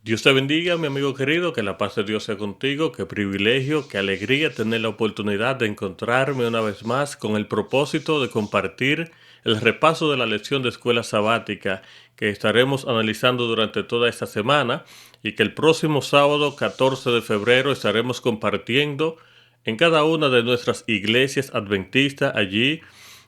Dios te bendiga, mi amigo querido, que la paz de Dios sea contigo, qué privilegio, qué alegría tener la oportunidad de encontrarme una vez más con el propósito de compartir el repaso de la lección de escuela sabática que estaremos analizando durante toda esta semana y que el próximo sábado 14 de febrero estaremos compartiendo en cada una de nuestras iglesias adventistas allí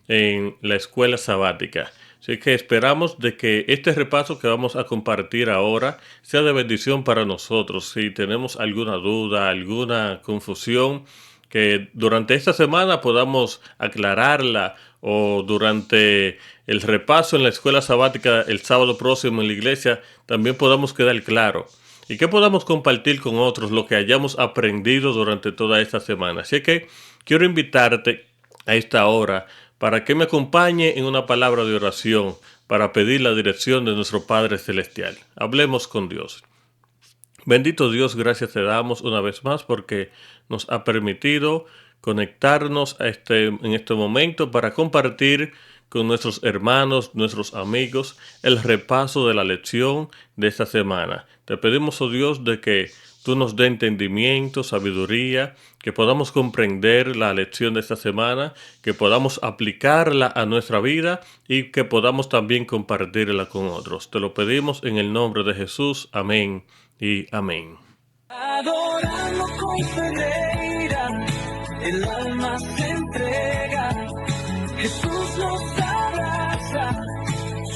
en la escuela sabática. Así que esperamos de que este repaso que vamos a compartir ahora sea de bendición para nosotros. Si tenemos alguna duda, alguna confusión, que durante esta semana podamos aclararla o durante el repaso en la escuela sabática el sábado próximo en la iglesia también podamos quedar claro y que podamos compartir con otros lo que hayamos aprendido durante toda esta semana. Así que quiero invitarte a esta hora para que me acompañe en una palabra de oración para pedir la dirección de nuestro Padre Celestial. Hablemos con Dios. Bendito Dios, gracias te damos una vez más porque nos ha permitido conectarnos en este momento para compartir con nuestros hermanos, nuestros amigos, el repaso de la lección de esta semana. Te pedimos, oh Dios, de que tú nos dé entendimiento, sabiduría, que podamos comprender la lección de esta semana, que podamos aplicarla a nuestra vida y que podamos también compartirla con otros. Te lo pedimos en el nombre de Jesús. Amén y amén. Adorando con Ferreira, el alma se entrega. Jesús nos abraza,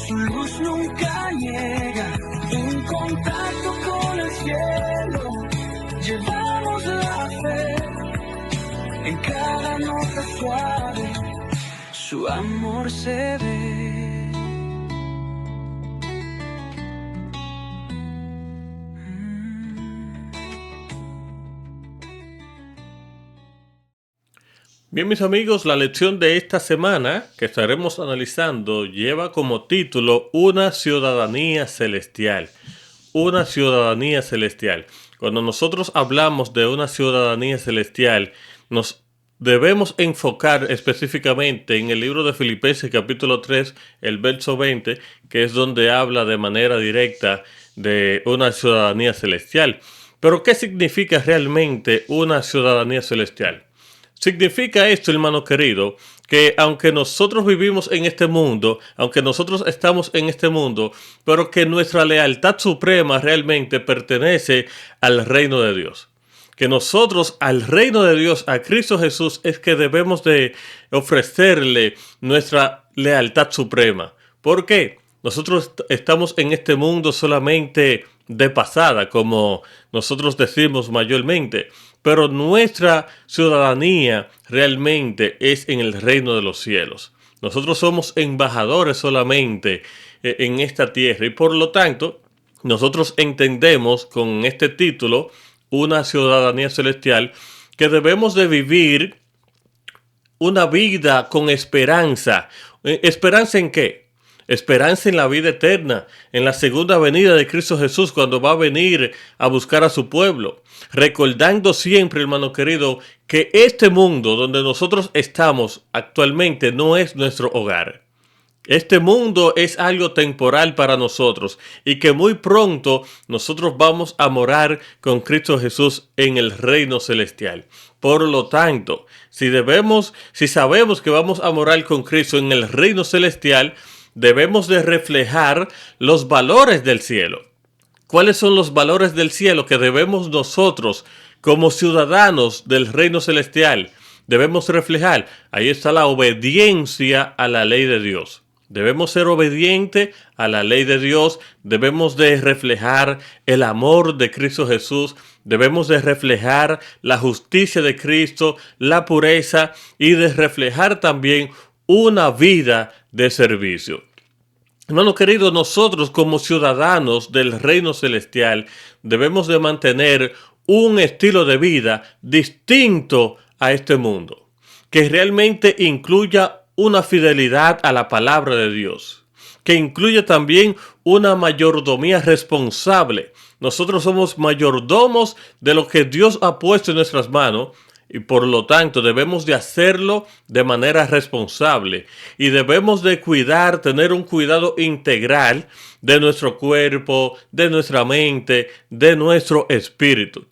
su luz nunca llega. En contacto con el cielo, llevamos la fe. En cada nota suave, su amor se ve. Bien, mis amigos, la lección de esta semana que estaremos analizando lleva como título Una ciudadanía celestial. Una ciudadanía celestial. Cuando nosotros hablamos de una ciudadanía celestial, nos debemos enfocar específicamente en el libro de Filipenses capítulo 3, el verso 20, que es donde habla de manera directa de una ciudadanía celestial. Pero, ¿qué significa realmente una ciudadanía celestial? Significa esto, hermano querido, que aunque nosotros vivimos en este mundo, aunque nosotros estamos en este mundo, pero que nuestra lealtad suprema realmente pertenece al reino de Dios. Que nosotros al reino de Dios, a Cristo Jesús, es que debemos de ofrecerle nuestra lealtad suprema. ¿Por qué? Nosotros estamos en este mundo solamente de pasada, como nosotros decimos mayormente, pero nuestra ciudadanía realmente es en el reino de los cielos. Nosotros somos embajadores solamente en esta tierra y por lo tanto nosotros entendemos con este título, una ciudadanía celestial, que debemos de vivir una vida con esperanza. ¿Esperanza en qué? Esperanza en la vida eterna, en la segunda venida de Cristo Jesús cuando va a venir a buscar a su pueblo. Recordando siempre, hermano querido, que este mundo donde nosotros estamos actualmente no es nuestro hogar. Este mundo es algo temporal para nosotros y que muy pronto nosotros vamos a morar con Cristo Jesús en el reino celestial. Por lo tanto, si sabemos que vamos a morar con Cristo en el reino celestial, debemos de reflejar los valores del cielo. ¿Cuáles son los valores del cielo que debemos nosotros, como ciudadanos del reino celestial, debemos reflejar? Ahí está la obediencia a la ley de Dios. Debemos ser obedientes a la ley de Dios, debemos de reflejar el amor de Cristo Jesús, debemos de reflejar la justicia de Cristo, la pureza y de reflejar también una vida de servicio. Hermano querido, nosotros como ciudadanos del reino celestial debemos de mantener un estilo de vida distinto a este mundo, que realmente incluya una fidelidad a la palabra de Dios, que incluya también una mayordomía responsable. Nosotros somos mayordomos de lo que Dios ha puesto en nuestras manos y por lo tanto debemos de hacerlo de manera responsable y debemos de tener un cuidado integral de nuestro cuerpo, de nuestra mente, de nuestro espíritu.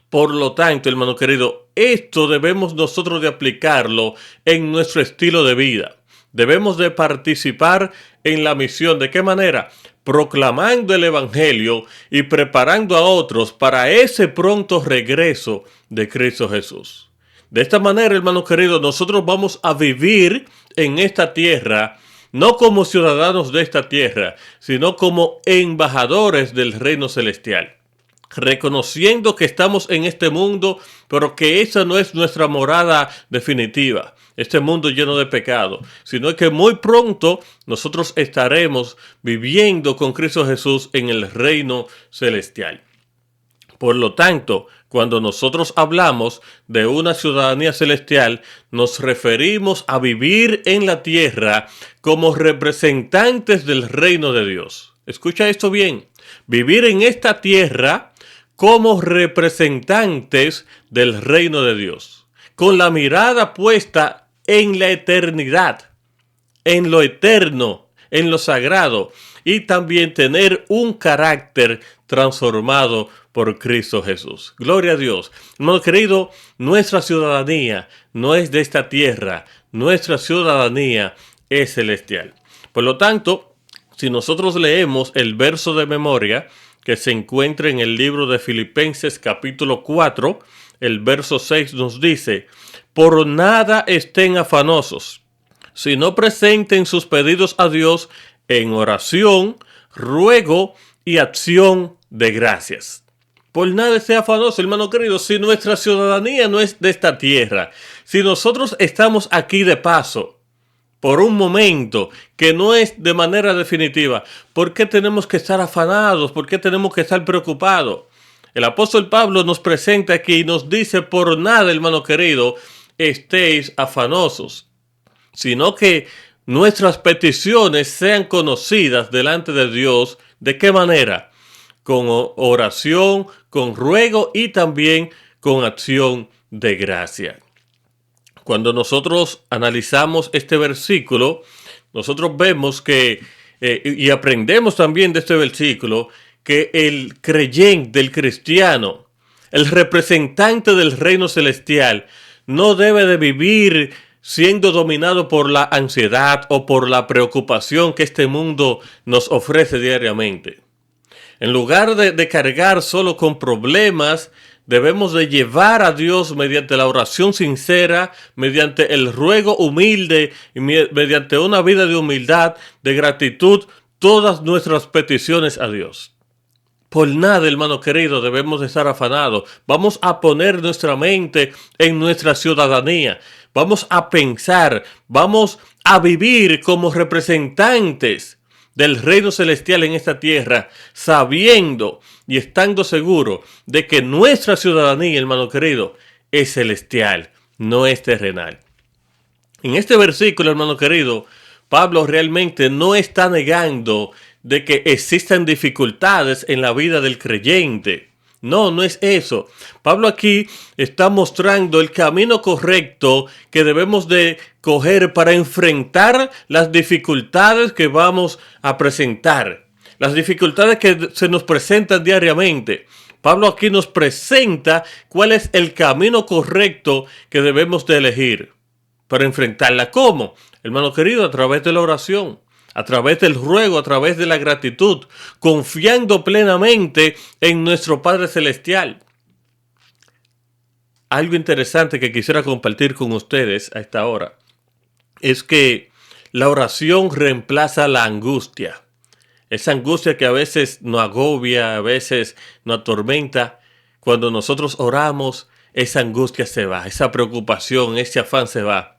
Por lo tanto, hermano querido, esto debemos nosotros de aplicarlo en nuestro estilo de vida. Debemos de participar en la misión. ¿De qué manera? Proclamando el Evangelio y preparando a otros para ese pronto regreso de Cristo Jesús. De esta manera, hermano querido, nosotros vamos a vivir en esta tierra, no como ciudadanos de esta tierra, sino como embajadores del reino celestial. Reconociendo que estamos en este mundo, pero que esa no es nuestra morada definitiva, este mundo lleno de pecado, sino que muy pronto nosotros estaremos viviendo con Cristo Jesús en el reino celestial. Por lo tanto, cuando nosotros hablamos de una ciudadanía celestial, nos referimos a vivir en la tierra como representantes del reino de Dios. Escucha esto bien, vivir en esta tierra como representantes del reino de Dios, con la mirada puesta en la eternidad, en lo eterno, en lo sagrado, y también tener un carácter transformado por Cristo Jesús. Gloria a Dios. Hermano querido, nuestra ciudadanía no es de esta tierra, nuestra ciudadanía es celestial. Por lo tanto, si nosotros leemos el verso de memoria que se encuentra en el libro de Filipenses capítulo 4, el verso 6 nos dice: por nada estén afanosos, sino presenten sus pedidos a Dios en oración, ruego y acción de gracias. Por nada esté afanoso, hermano querido, si nuestra ciudadanía no es de esta tierra, si nosotros estamos aquí de paso, por un momento, que no es de manera definitiva, ¿por qué tenemos que estar afanados? ¿Por qué tenemos que estar preocupados? El apóstol Pablo nos presenta aquí y nos dice: por nada, hermano querido, estéis afanosos, sino que nuestras peticiones sean conocidas delante de Dios. ¿De qué manera? Con oración, con ruego y también con acción de gracia. Cuando nosotros analizamos este versículo, nosotros vemos que, y aprendemos también de este versículo, que el creyente, el cristiano, el representante del reino celestial, no debe de vivir siendo dominado por la ansiedad o por la preocupación que este mundo nos ofrece diariamente. En lugar de cargar solo con problemas, debemos de llevar a Dios mediante la oración sincera, mediante el ruego humilde y mediante una vida de humildad, de gratitud, todas nuestras peticiones a Dios. Por nada, hermano querido, debemos de estar afanados. Vamos a poner nuestra mente en nuestra ciudadanía. Vamos a pensar, vamos a vivir como representantes del reino celestial en esta tierra, sabiendo y estando seguro de que nuestra ciudadanía, hermano querido, es celestial, no es terrenal. En este versículo, hermano querido, Pablo realmente no está negando de que existan dificultades en la vida del creyente. No, no es eso. Pablo aquí está mostrando el camino correcto que debemos de coger para enfrentar las dificultades que vamos a presentar. Las dificultades que se nos presentan diariamente. Pablo aquí nos presenta cuál es el camino correcto que debemos de elegir para enfrentarla. ¿Cómo? Hermano querido, a través de la oración, a través del ruego, a través de la gratitud, confiando plenamente en nuestro Padre Celestial. Algo interesante que quisiera compartir con ustedes a esta hora es que la oración reemplaza la angustia. Esa angustia que a veces nos agobia, a veces nos atormenta. Cuando nosotros oramos, esa angustia se va, esa preocupación, ese afán se va.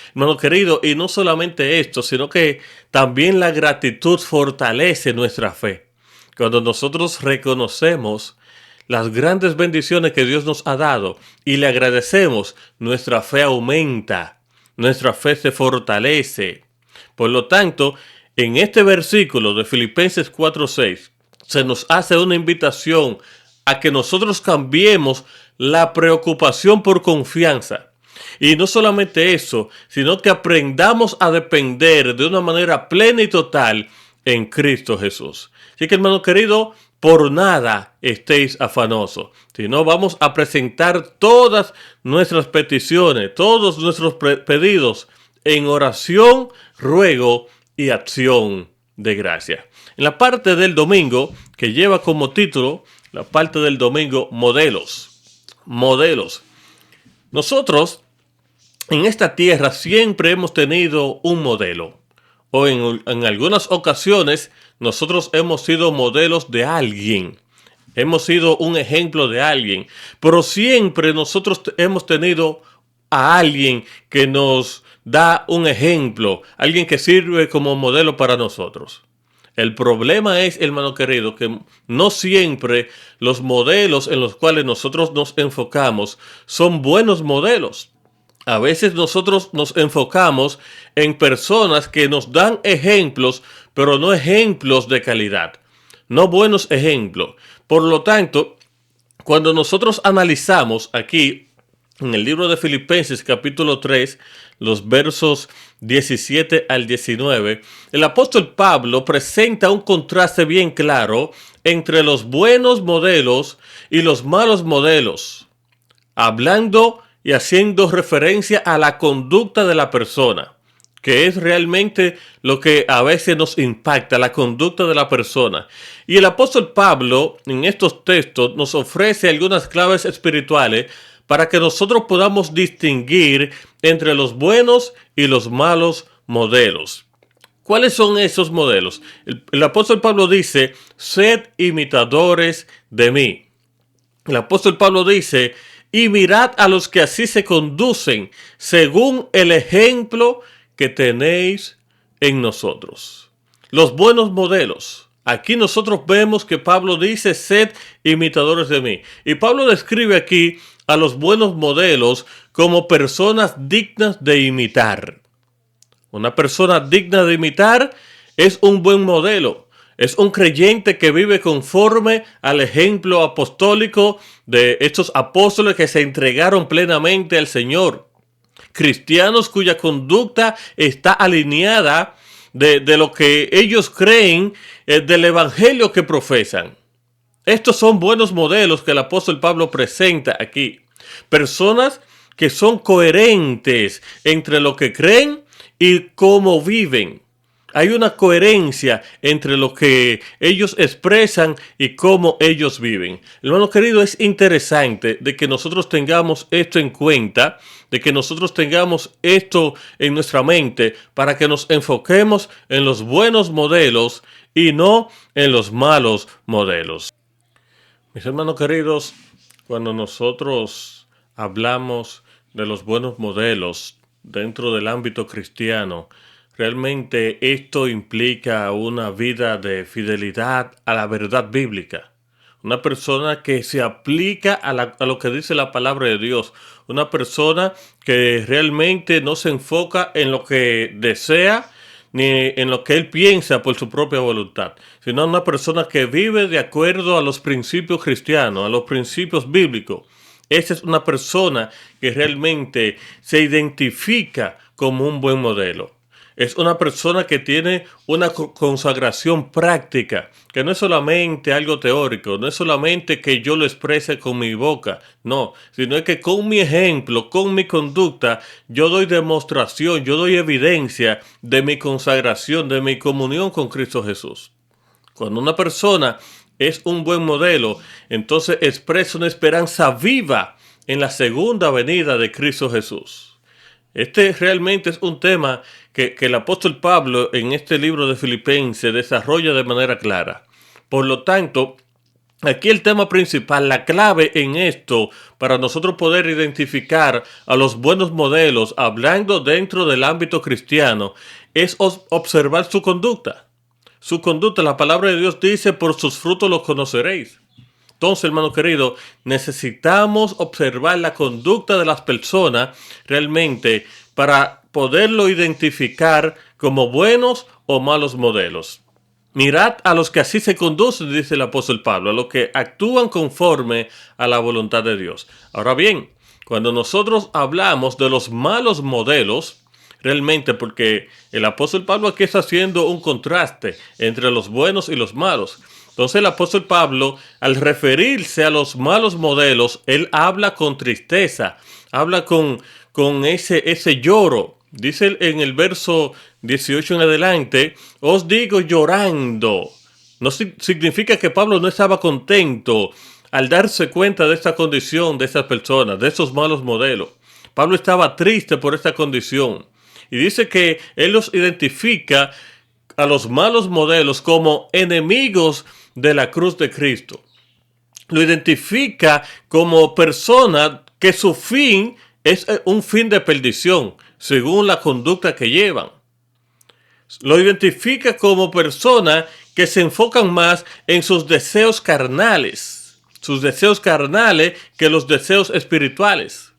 Hermano querido, y no solamente esto, sino que también la gratitud fortalece nuestra fe. Cuando nosotros reconocemos las grandes bendiciones que Dios nos ha dado y le agradecemos, nuestra fe aumenta, nuestra fe se fortalece. Por lo tanto, en este versículo de Filipenses 4:6 se nos hace una invitación a que nosotros cambiemos la preocupación por confianza. Y no solamente eso, sino que aprendamos a depender de una manera plena y total en Cristo Jesús. Así que, hermano querido, por nada estéis afanosos, sino vamos a presentar todas nuestras peticiones, todos nuestros pedidos en oración, ruego y acción de gracia. En la parte del domingo, que lleva como título, la parte del domingo, modelos. Modelos. Nosotros en esta tierra siempre hemos tenido un modelo. O en algunas ocasiones nosotros hemos sido modelos de alguien. Hemos sido un ejemplo de alguien. Pero siempre nosotros hemos tenido a alguien que nos da un ejemplo. Alguien que sirve como modelo para nosotros. El problema es, hermano querido, que no siempre los modelos en los cuales nosotros nos enfocamos son buenos modelos. A veces nosotros nos enfocamos en personas que nos dan ejemplos, pero no ejemplos de calidad, no buenos ejemplos. Por lo tanto, cuando nosotros analizamos aquí en el libro de Filipenses capítulo 3, los versos 17 al 19, el apóstol Pablo presenta un contraste bien claro entre los buenos modelos y los malos modelos, hablando y haciendo referencia a la conducta de la persona, que es realmente lo que a veces nos impacta, la conducta de la persona. Y el apóstol Pablo en estos textos nos ofrece algunas claves espirituales para que nosotros podamos distinguir entre los buenos y los malos modelos. ¿Cuáles son esos modelos? El apóstol Pablo dice, sed imitadores de mí. El apóstol Pablo dice, y mirad a los que así se conducen, según el ejemplo que tenéis en nosotros. Los buenos modelos. Aquí nosotros vemos que Pablo dice, sed imitadores de mí. Y Pablo describe aquí a los buenos modelos como personas dignas de imitar. Una persona digna de imitar es un buen modelo. Es un creyente que vive conforme al ejemplo apostólico de estos apóstoles que se entregaron plenamente al Señor. Cristianos cuya conducta está alineada de lo que ellos creen del evangelio que profesan. Estos son buenos modelos que el apóstol Pablo presenta aquí. Personas que son coherentes entre lo que creen y cómo viven. Hay una coherencia entre lo que ellos expresan y cómo ellos viven. Hermano querido, es interesante de que nosotros tengamos esto en cuenta, de que nosotros tengamos esto en nuestra mente para que nos enfoquemos en los buenos modelos y no en los malos modelos. Mis hermanos queridos, cuando nosotros hablamos de los buenos modelos dentro del ámbito cristiano, realmente esto implica una vida de fidelidad a la verdad bíblica. Una persona que se aplica a lo que dice la palabra de Dios. Una persona que realmente no se enfoca en lo que desea ni en lo que él piensa por su propia voluntad, sino una persona que vive de acuerdo a los principios cristianos, a los principios bíblicos. Esa es una persona que realmente se identifica como un buen modelo. Es una persona que tiene una consagración práctica, que no es solamente algo teórico, no es solamente que yo lo exprese con mi boca, no, sino es que con mi ejemplo, con mi conducta, yo doy demostración, yo doy evidencia de mi consagración, de mi comunión con Cristo Jesús. Cuando una persona es un buen modelo, entonces expresa una esperanza viva en la segunda venida de Cristo Jesús. Este realmente es un tema que el apóstol Pablo en este libro de Filipenses desarrolla de manera clara. Por lo tanto, aquí el tema principal, la clave en esto, para nosotros poder identificar a los buenos modelos, hablando dentro del ámbito cristiano, es observar su conducta. Su conducta, la palabra de Dios dice, por sus frutos los conoceréis. Entonces, hermano querido, necesitamos observar la conducta de las personas realmente para poderlo identificar como buenos o malos modelos. Mirad a los que así se conducen, dice el apóstol Pablo, a los que actúan conforme a la voluntad de Dios. Ahora bien, cuando nosotros hablamos de los malos modelos, realmente porque el apóstol Pablo aquí está haciendo un contraste entre los buenos y los malos. Entonces el apóstol Pablo, al referirse a los malos modelos, él habla con tristeza, habla con ese lloro. Dice en el verso 18 en adelante, os digo llorando. No significa que Pablo no estaba contento al darse cuenta de esta condición de estas personas, de esos malos modelos. Pablo estaba triste por esta condición. Y dice que él los identifica a los malos modelos como enemigos de la cruz de Cristo. Lo identifica como persona que su fin es un fin de perdición, según la conducta que llevan. Lo identifica como persona que se enfocan más en sus deseos carnales que los deseos espirituales.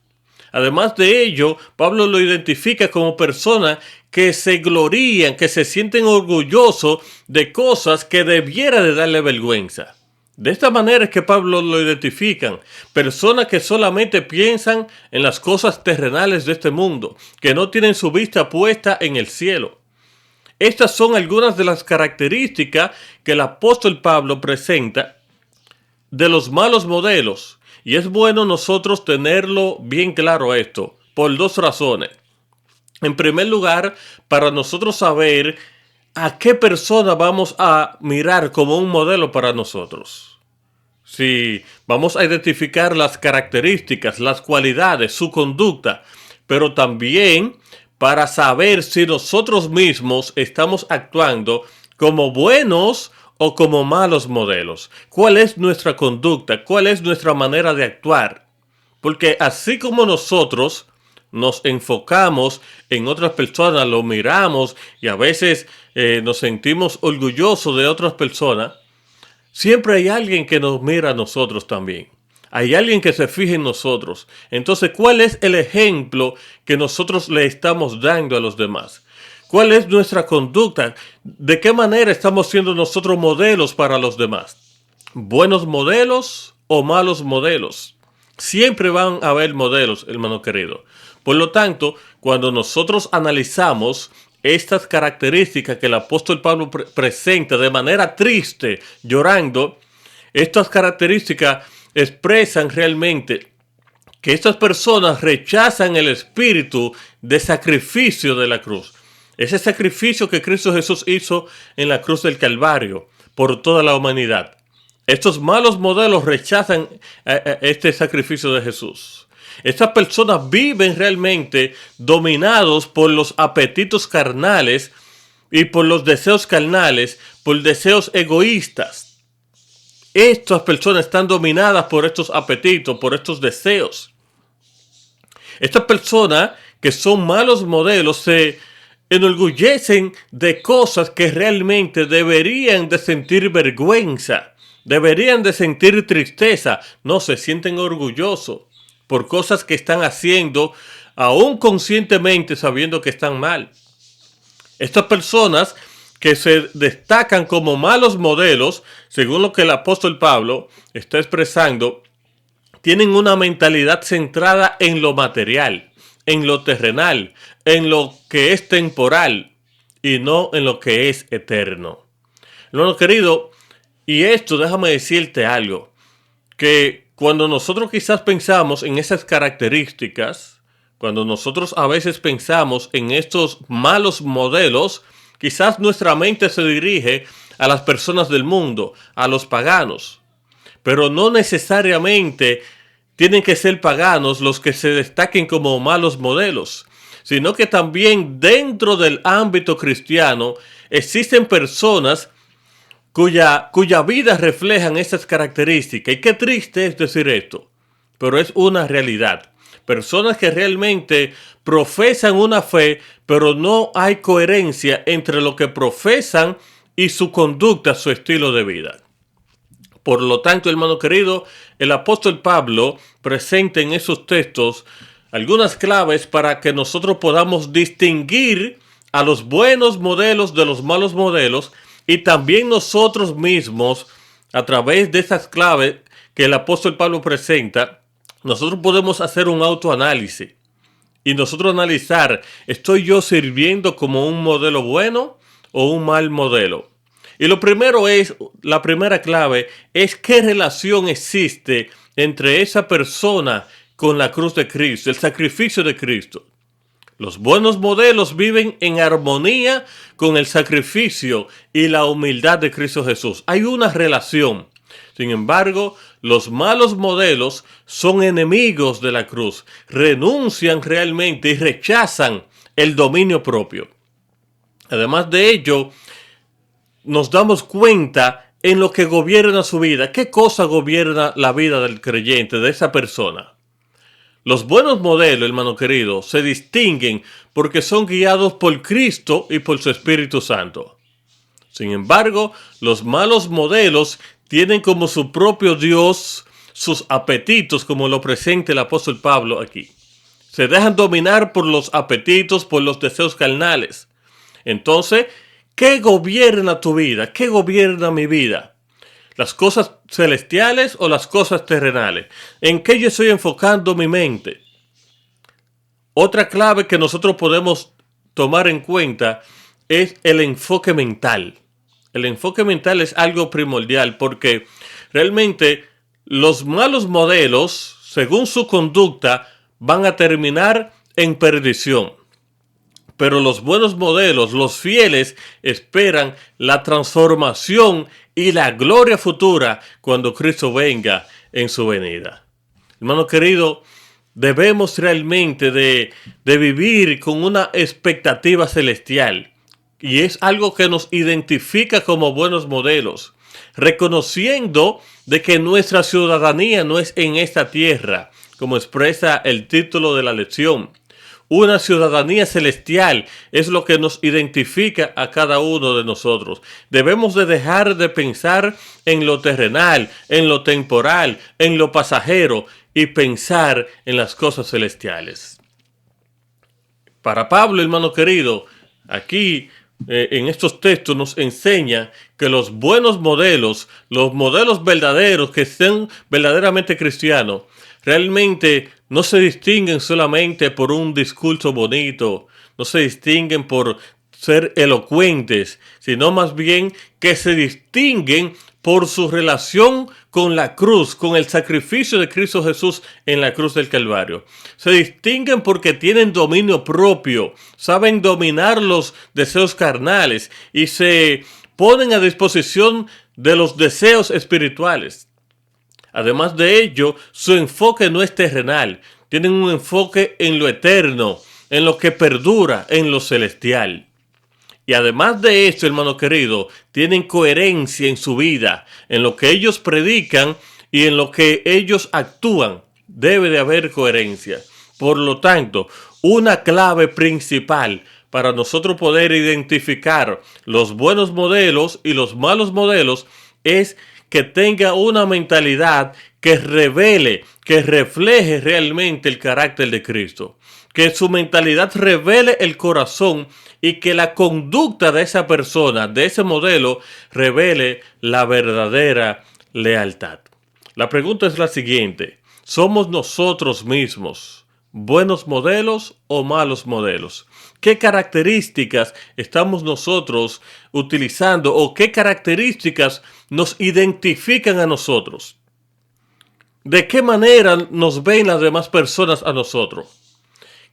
Además de ello, Pablo lo identifica como persona que se glorían, que se sienten orgullosos de cosas que debiera de darle vergüenza. De esta manera es que Pablo lo identifican, personas que solamente piensan en las cosas terrenales de este mundo, que no tienen su vista puesta en el cielo. Estas son algunas de las características que el apóstol Pablo presenta de los malos modelos, y es bueno nosotros tenerlo bien claro esto, por dos razones. En primer lugar, para nosotros saber a qué persona vamos a mirar como un modelo para nosotros. Si vamos a identificar las características, las cualidades, su conducta, pero también para saber si nosotros mismos estamos actuando como buenos o como malos modelos. ¿Cuál es nuestra conducta? ¿Cuál es nuestra manera de actuar? Porque así como nosotros nos enfocamos en otras personas, lo miramos y a veces nos sentimos orgullosos de otras personas, siempre hay alguien que nos mira a nosotros también. Hay alguien que se fija en nosotros. Entonces, ¿cuál es el ejemplo que nosotros le estamos dando a los demás? ¿Cuál es nuestra conducta? ¿De qué manera estamos siendo nosotros modelos para los demás? ¿Buenos modelos o malos modelos? Siempre van a haber modelos, hermano querido. Por lo tanto, cuando nosotros analizamos estas características que el apóstol Pablo presenta de manera triste, llorando, estas características expresan realmente que estas personas rechazan el espíritu de sacrificio de la cruz. Ese sacrificio que Cristo Jesús hizo en la cruz del Calvario por toda la humanidad. Estos malos modelos rechazan este sacrificio de Jesús. Estas personas viven realmente dominados por los apetitos carnales y por los deseos carnales, por deseos egoístas. Estas personas están dominadas por estos apetitos, por estos deseos. Estas personas que son malos modelos se enorgullecen de cosas que realmente deberían de sentir vergüenza, deberían de sentir tristeza. No, se sienten orgullosos por cosas que están haciendo, aún conscientemente sabiendo que están mal. Estas personas que se destacan como malos modelos, según lo que el apóstol Pablo está expresando, tienen una mentalidad centrada en lo material, en lo terrenal, en lo que es temporal y no en lo que es eterno. Hermano querido, y esto déjame decirte algo, que cuando nosotros quizás pensamos en esas características, cuando nosotros a veces pensamos en estos malos modelos, quizás nuestra mente se dirige a las personas del mundo, a los paganos, pero no necesariamente tienen que ser paganos los que se destaquen como malos modelos, sino que también dentro del ámbito cristiano existen personas cuya vida reflejan estas características. Y qué triste es decir esto, pero es una realidad. Personas que realmente profesan una fe, pero no hay coherencia entre lo que profesan y su conducta, su estilo de vida. Por lo tanto, hermano querido, el apóstol Pablo presenta en esos textos algunas claves para que nosotros podamos distinguir a los buenos modelos de los malos modelos Y también nosotros mismos, a través de esas claves que el apóstol Pablo presenta, nosotros podemos hacer un autoanálisis y nosotros analizar, ¿estoy yo sirviendo como un modelo bueno o un mal modelo? Y lo primero es, la primera clave es qué relación existe entre esa persona con la cruz de Cristo, el sacrificio de Cristo. Los buenos modelos viven en armonía con el sacrificio y la humildad de Cristo Jesús. Hay una relación. Sin embargo, los malos modelos son enemigos de la cruz, renuncian realmente y rechazan el dominio propio. Además de ello, nos damos cuenta en lo que gobierna su vida. ¿Qué cosa gobierna la vida del creyente, de esa persona? Los buenos modelos, hermano querido, se distinguen porque son guiados por Cristo y por su Espíritu Santo. Sin embargo, los malos modelos tienen como su propio Dios sus apetitos, como lo presenta el apóstol Pablo aquí. Se dejan dominar por los apetitos, por los deseos carnales. Entonces, ¿qué gobierna tu vida? ¿Qué gobierna mi vida? ¿Las cosas celestiales o las cosas terrenales? ¿En qué yo estoy enfocando mi mente? Otra clave que nosotros podemos tomar en cuenta es el enfoque mental. El enfoque mental es algo primordial porque realmente los malos modelos, según su conducta, van a terminar en perdición. Pero los buenos modelos, los fieles, esperan la transformación y la gloria futura cuando Cristo venga en su venida. Hermano querido, debemos realmente de vivir con una expectativa celestial. Y es algo que nos identifica como buenos modelos, reconociendo de que nuestra ciudadanía no es en esta tierra, como expresa el título de la lección. Una ciudadanía celestial es lo que nos identifica a cada uno de nosotros. Debemos de dejar de pensar en lo terrenal, en lo temporal, en lo pasajero y pensar en las cosas celestiales. Para Pablo, hermano querido, aquí en estos textos nos enseña que los buenos modelos, los modelos verdaderos que sean verdaderamente cristianos, realmente no se distinguen solamente por un discurso bonito, no se distinguen por ser elocuentes, sino más bien que se distinguen por su relación con la cruz, con el sacrificio de Cristo Jesús en la cruz del Calvario. Se distinguen porque tienen dominio propio, saben dominar los deseos carnales y se ponen a disposición de los deseos espirituales. Además de ello, su enfoque no es terrenal, tienen un enfoque en lo eterno, en lo que perdura, en lo celestial. Y además de esto, hermano querido, tienen coherencia en su vida, en lo que ellos predican y en lo que ellos actúan. Debe de haber coherencia. Por lo tanto, una clave principal para nosotros poder identificar los buenos modelos y los malos modelos es que tenga una mentalidad que revele, que refleje realmente el carácter de Cristo. Que su mentalidad revele el corazón y que la conducta de esa persona, de ese modelo, revele la verdadera lealtad. La pregunta es la siguiente: ¿somos nosotros mismos buenos modelos o malos modelos? ¿Qué características estamos nosotros utilizando o qué características nos identifican a nosotros? ¿De qué manera nos ven las demás personas a nosotros?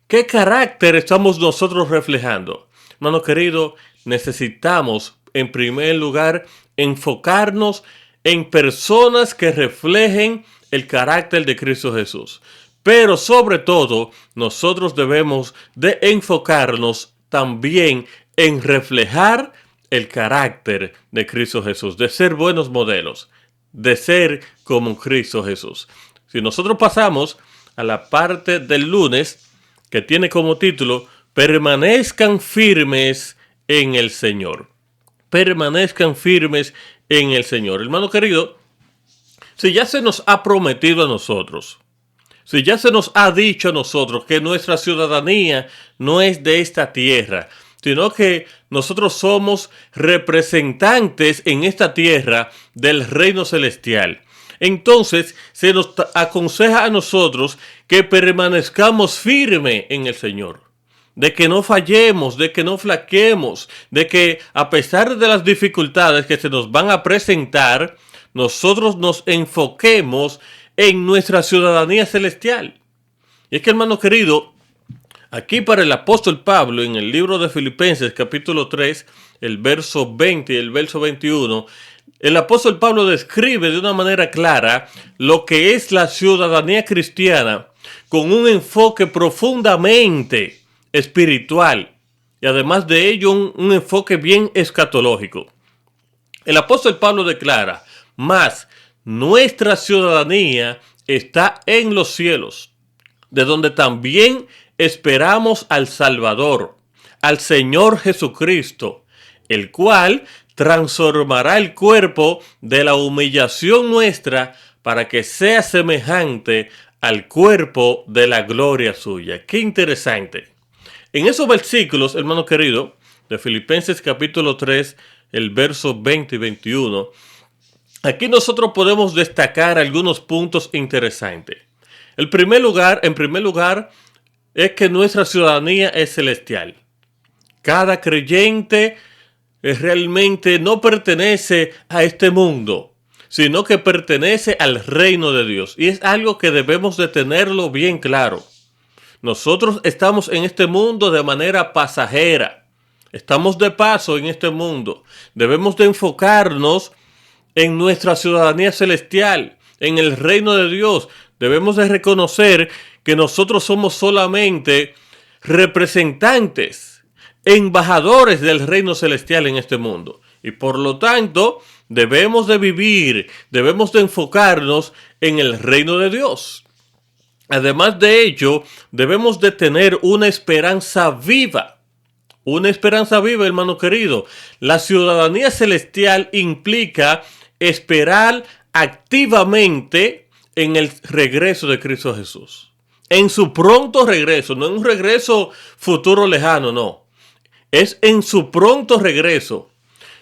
¿Qué carácter estamos nosotros reflejando? Hermano querido, necesitamos en primer lugar enfocarnos en personas que reflejen el carácter de Cristo Jesús. Pero sobre todo, nosotros debemos de enfocarnos también en reflejar el carácter de Cristo Jesús, de ser buenos modelos, de ser como Cristo Jesús. Si nosotros pasamos a la parte del lunes, que tiene como título, permanezcan firmes en el Señor. Permanezcan firmes en el Señor. Hermano querido, si ya se nos ha prometido a nosotros, si ya se nos ha dicho a nosotros que nuestra ciudadanía no es de esta tierra, sino que nosotros somos representantes en esta tierra del reino celestial. Entonces se nos aconseja a nosotros que permanezcamos firmes en el Señor, de que no fallemos, de que no flaqueemos, de que a pesar de las dificultades que se nos van a presentar, nosotros nos enfoquemos en nuestra ciudadanía celestial. Y es que, hermano querido, aquí para el apóstol Pablo, en el libro de Filipenses capítulo 3, el verso 20 y el verso 21, el apóstol Pablo describe de una manera clara lo que es la ciudadanía cristiana con un enfoque profundamente espiritual y además de ello un enfoque bien escatológico. El apóstol Pablo declara: mas nuestra ciudadanía está en los cielos, de donde también esperamos al Salvador, al Señor Jesucristo, el cual transformará el cuerpo de la humillación nuestra para que sea semejante al cuerpo de la gloria suya. Qué interesante. En esos versículos, hermano querido, de Filipenses capítulo 3, el verso 20 y 21, aquí nosotros podemos destacar algunos puntos interesantes. En primer lugar, es que nuestra ciudadanía es celestial. Cada creyente realmente no pertenece a este mundo, sino que pertenece al reino de Dios. Y es algo que debemos de tenerlo bien claro. Nosotros estamos en este mundo de manera pasajera. Estamos de paso en este mundo. Debemos de enfocarnos en nuestra ciudadanía celestial, en el reino de Dios. Debemos de reconocer que nosotros somos solamente representantes, embajadores del reino celestial en este mundo. Y por lo tanto, debemos de vivir, debemos de enfocarnos en el reino de Dios. Además de ello, debemos de tener una esperanza viva. Una esperanza viva, hermano querido. La ciudadanía celestial implica esperar activamente en el regreso de Cristo Jesús. En su pronto regreso, no en un regreso futuro lejano, no. Es en su pronto regreso.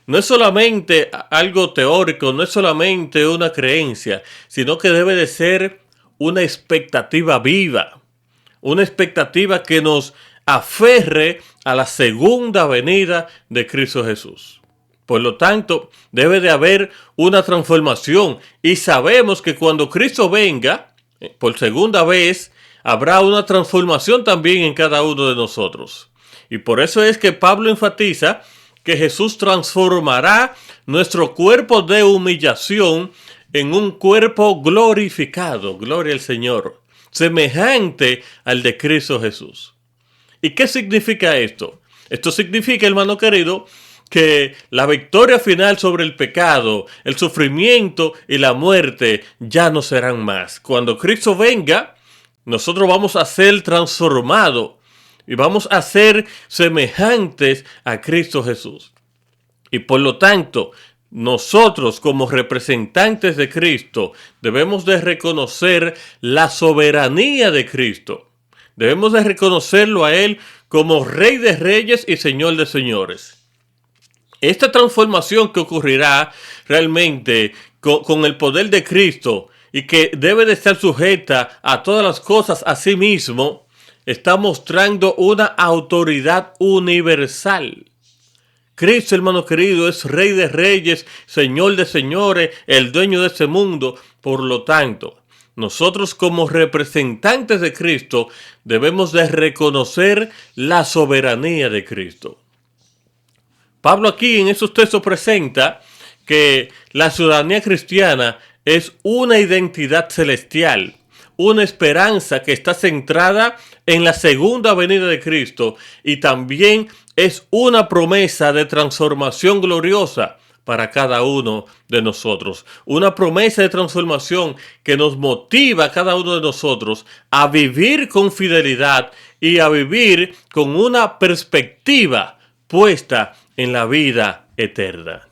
No es solamente algo teórico, no es solamente una creencia, sino que debe de ser una expectativa viva. Una expectativa que nos aferre a la segunda venida de Cristo Jesús. Por lo tanto, debe de haber una transformación y sabemos que cuando Cristo venga por segunda vez, habrá una transformación también en cada uno de nosotros. Y por eso es que Pablo enfatiza que Jesús transformará nuestro cuerpo de humillación en un cuerpo glorificado, gloria al Señor, semejante al de Cristo Jesús. ¿Y qué significa esto? Esto significa, hermano querido, que la victoria final sobre el pecado, el sufrimiento y la muerte ya no serán más. Cuando Cristo venga, nosotros vamos a ser transformados y vamos a ser semejantes a Cristo Jesús. Y por lo tanto, nosotros como representantes de Cristo debemos de reconocer la soberanía de Cristo. Debemos de reconocerlo a Él como Rey de Reyes y Señor de Señores. Esta transformación que ocurrirá realmente con el poder de Cristo y que debe de estar sujeta a todas las cosas a sí mismo, está mostrando una autoridad universal. Cristo, hermano querido, es Rey de Reyes, Señor de Señores, el dueño de este mundo. Por lo tanto, nosotros como representantes de Cristo debemos de reconocer la soberanía de Cristo. Pablo aquí en esos textos presenta que la ciudadanía cristiana es una identidad celestial, una esperanza que está centrada en la segunda venida de Cristo y también es una promesa de transformación gloriosa para cada uno de nosotros. Una promesa de transformación que nos motiva a cada uno de nosotros a vivir con fidelidad y a vivir con una perspectiva puesta en la vida eterna.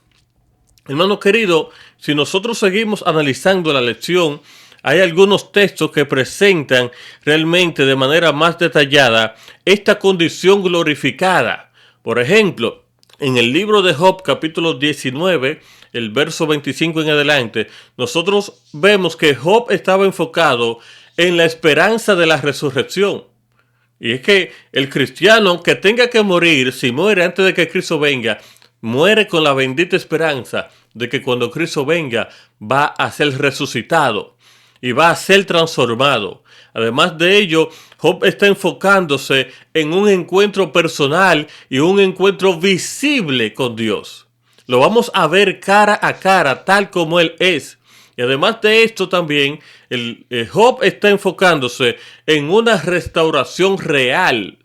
Hermano querido, si nosotros seguimos analizando la lección, hay algunos textos que presentan realmente de manera más detallada esta condición glorificada Por ejemplo, en el libro de Job, capítulo 19, el verso 25 en adelante, nosotros vemos que Job estaba enfocado en la esperanza de la resurrección. Y es que el cristiano que tenga que morir, si muere antes de que Cristo venga, muere con la bendita esperanza de que cuando Cristo venga va a ser resucitado y va a ser transformado. Además de ello, Job está enfocándose en un encuentro personal y un encuentro visible con Dios. Lo vamos a ver cara a cara, tal como Él es. Y además de esto también, Job está enfocándose en una restauración real.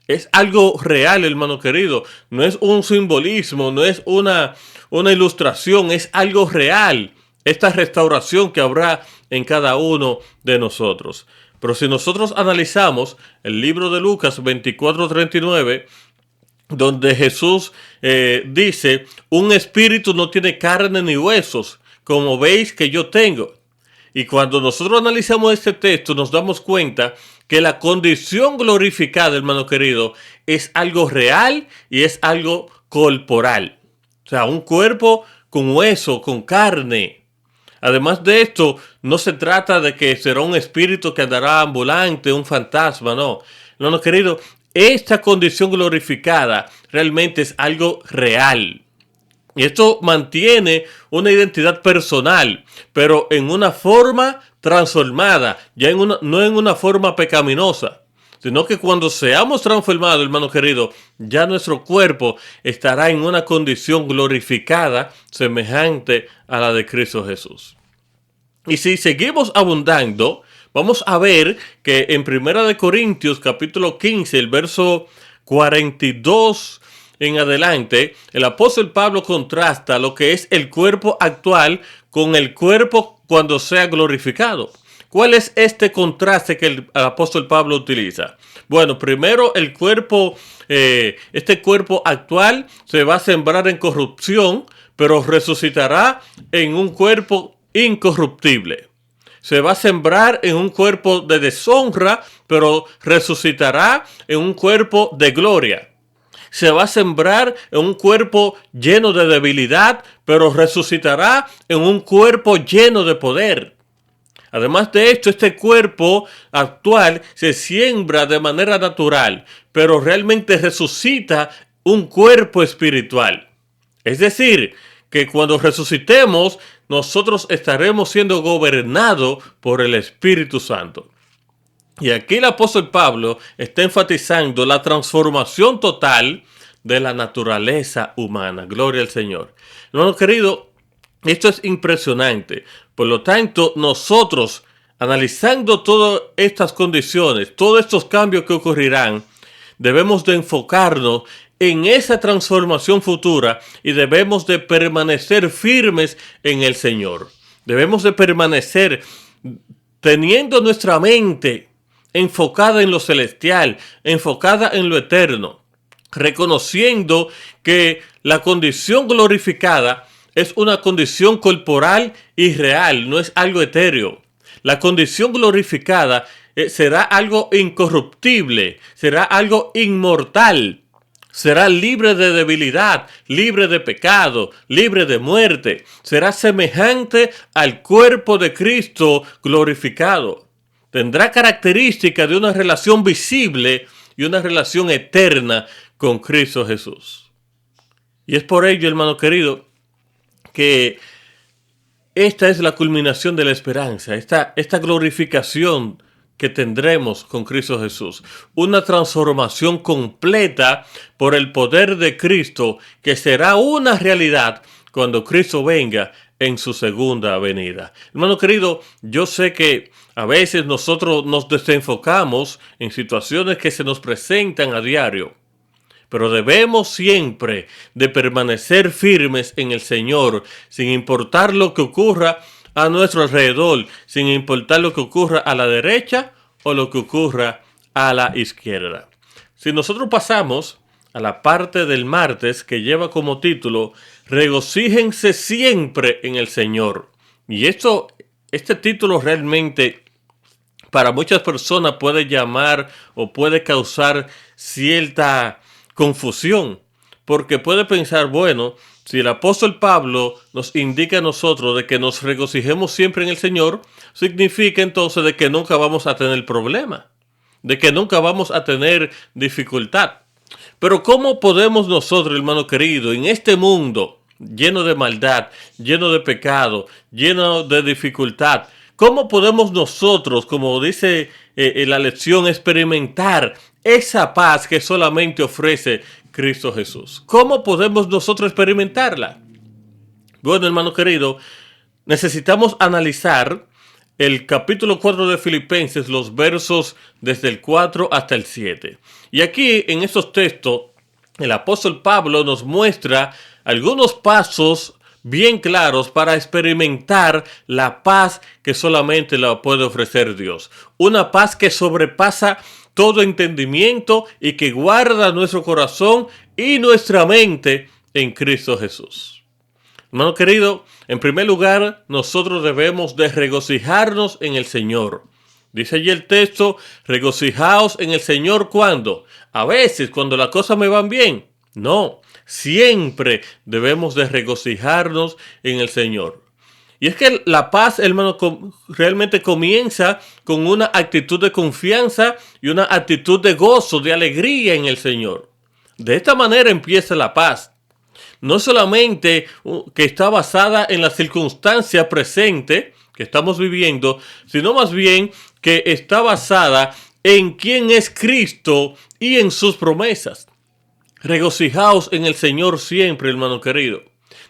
Es algo real, hermano querido. No es un simbolismo, no es una ilustración, es algo real. Esta restauración que habrá en cada uno de nosotros. Pero si nosotros analizamos el libro de Lucas 24:39, donde Jesús dice, un espíritu no tiene carne ni huesos, como veis que yo tengo. Y cuando nosotros analizamos este texto, nos damos cuenta que la condición glorificada, hermano querido, es algo real y es algo corporal. O sea, un cuerpo con hueso, con carne. Además de esto, no se trata de que será un espíritu que andará ambulante, un fantasma, no. No, querido, esta condición glorificada realmente es algo real. Y esto mantiene una identidad personal, pero en una forma transformada, no en una forma pecaminosa, sino que cuando seamos transformados, hermano querido, ya nuestro cuerpo estará en una condición glorificada, semejante a la de Cristo Jesús. Y si seguimos abundando, vamos a ver que en 1 Corintios capítulo 15, el verso 42 en adelante, el apóstol Pablo contrasta lo que es el cuerpo actual con el cuerpo cuando sea glorificado. ¿Cuál es este contraste que el apóstol Pablo utiliza? Bueno, primero el cuerpo, este cuerpo actual se va a sembrar en corrupción, pero resucitará en un cuerpo incorruptible. Se va a sembrar en un cuerpo de deshonra, pero resucitará en un cuerpo de gloria. Se va a sembrar en un cuerpo lleno de debilidad, pero resucitará en un cuerpo lleno de poder. Además de esto, este cuerpo actual se siembra de manera natural, pero realmente resucita un cuerpo espiritual. Es decir, que cuando resucitemos, nosotros estaremos siendo gobernados por el Espíritu Santo. Y aquí el apóstol Pablo está enfatizando la transformación total de la naturaleza humana. Gloria al Señor. Hermano querido, esto es impresionante. Por lo tanto, nosotros, analizando todas estas condiciones, todos estos cambios que ocurrirán, debemos de enfocarnos en esa transformación futura y debemos de permanecer firmes en el Señor. Debemos de permanecer teniendo nuestra mente enfocada en lo celestial, enfocada en lo eterno, reconociendo que la condición glorificada es una condición corporal y real, no es algo etéreo. La condición glorificada será algo incorruptible, será algo inmortal, será libre de debilidad, libre de pecado, libre de muerte, será semejante al cuerpo de Cristo glorificado. Tendrá características de una relación visible y una relación eterna con Cristo Jesús. Y es por ello, hermano querido, que esta es la culminación de la esperanza, esta glorificación que tendremos con Cristo Jesús. Una transformación completa por el poder de Cristo que será una realidad cuando Cristo venga en su segunda venida. Hermano querido, yo sé que a veces nosotros nos desenfocamos en situaciones que se nos presentan a diario, pero debemos siempre de permanecer firmes en el Señor, sin importar lo que ocurra a nuestro alrededor, sin importar lo que ocurra a la derecha o lo que ocurra a la izquierda. Si nosotros pasamos a la parte del martes que lleva como título Regocíjense siempre en el Señor. Y este título realmente para muchas personas puede llamar o puede causar cierta confusión, porque puede pensar, bueno, si el apóstol Pablo nos indica a nosotros de que nos regocijemos siempre en el Señor, significa entonces de que nunca vamos a tener problema, de que nunca vamos a tener dificultad. Pero ¿cómo podemos nosotros, hermano querido, en este mundo lleno de maldad, lleno de pecado, lleno de dificultad, cómo podemos nosotros, como dice la lección, experimentar esa paz que solamente ofrece Cristo Jesús? ¿Cómo podemos nosotros experimentarla? Bueno, hermano querido, necesitamos analizar el capítulo 4 de Filipenses, los versos desde el 4 hasta el 7. Y aquí, en estos textos, el apóstol Pablo nos muestra algunos pasos bien claros para experimentar la paz que solamente la puede ofrecer Dios. Una paz que sobrepasa todo entendimiento y que guarda nuestro corazón y nuestra mente en Cristo Jesús. Hermano querido, en primer lugar, nosotros debemos de regocijarnos en el Señor. Dice allí el texto, regocijaos en el Señor, ¿cuándo? A veces, cuando las cosas me van bien. No, siempre debemos de regocijarnos en el Señor. Y es que la paz, hermano, realmente comienza con una actitud de confianza y una actitud de gozo, de alegría en el Señor. De esta manera empieza la paz. No solamente que está basada en la circunstancia presente que estamos viviendo, sino más bien que está basada en quién es Cristo y en sus promesas. Regocijaos en el Señor siempre, hermano querido.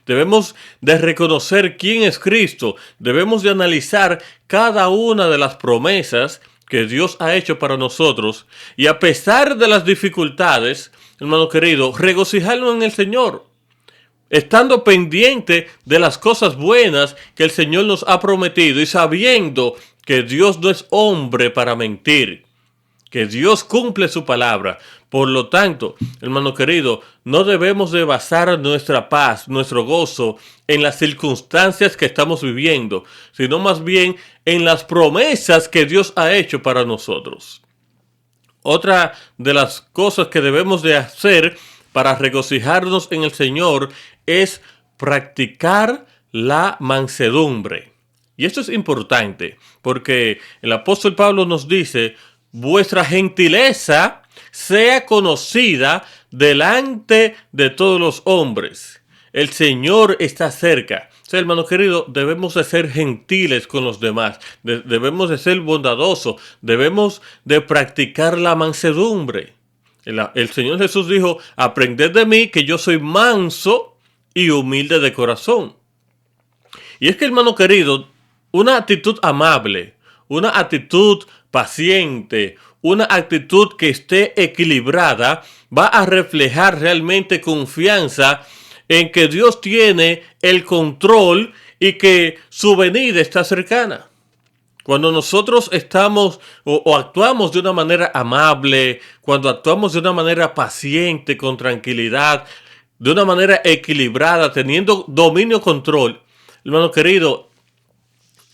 Debemos de reconocer quién es Cristo. Debemos de analizar cada una de las promesas que Dios ha hecho para nosotros. Y a pesar de las dificultades, hermano querido, regocijarnos en el Señor. Estando pendiente de las cosas buenas que el Señor nos ha prometido y sabiendo que Dios no es hombre para mentir, que Dios cumple su palabra. Por lo tanto, hermano querido, no debemos de basar nuestra paz, nuestro gozo en las circunstancias que estamos viviendo, sino más bien en las promesas que Dios ha hecho para nosotros. Otra de las cosas que debemos de hacer para regocijarnos en el Señor es practicar la mansedumbre. Y esto es importante porque el apóstol Pablo nos dice, vuestra gentileza sea conocida delante de todos los hombres. El Señor está cerca. O sea, hermano querido, debemos de ser gentiles con los demás. Debemos de ser bondadosos. Debemos de practicar la mansedumbre. El Señor Jesús dijo, aprended de mí que yo soy manso y humilde de corazón. Y es que, hermano querido, una actitud amable, una actitud paciente, una actitud que esté equilibrada, va a reflejar realmente confianza en que Dios tiene el control y que su venida está cercana. Cuando nosotros estamos o actuamos de una manera amable, cuando actuamos de una manera paciente, con tranquilidad, de una manera equilibrada, teniendo dominio, control, hermano querido,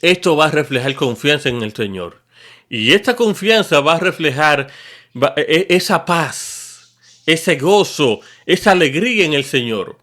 esto va a reflejar confianza en el Señor. Y esta confianza va a reflejar esa paz, ese gozo, esa alegría en el Señor.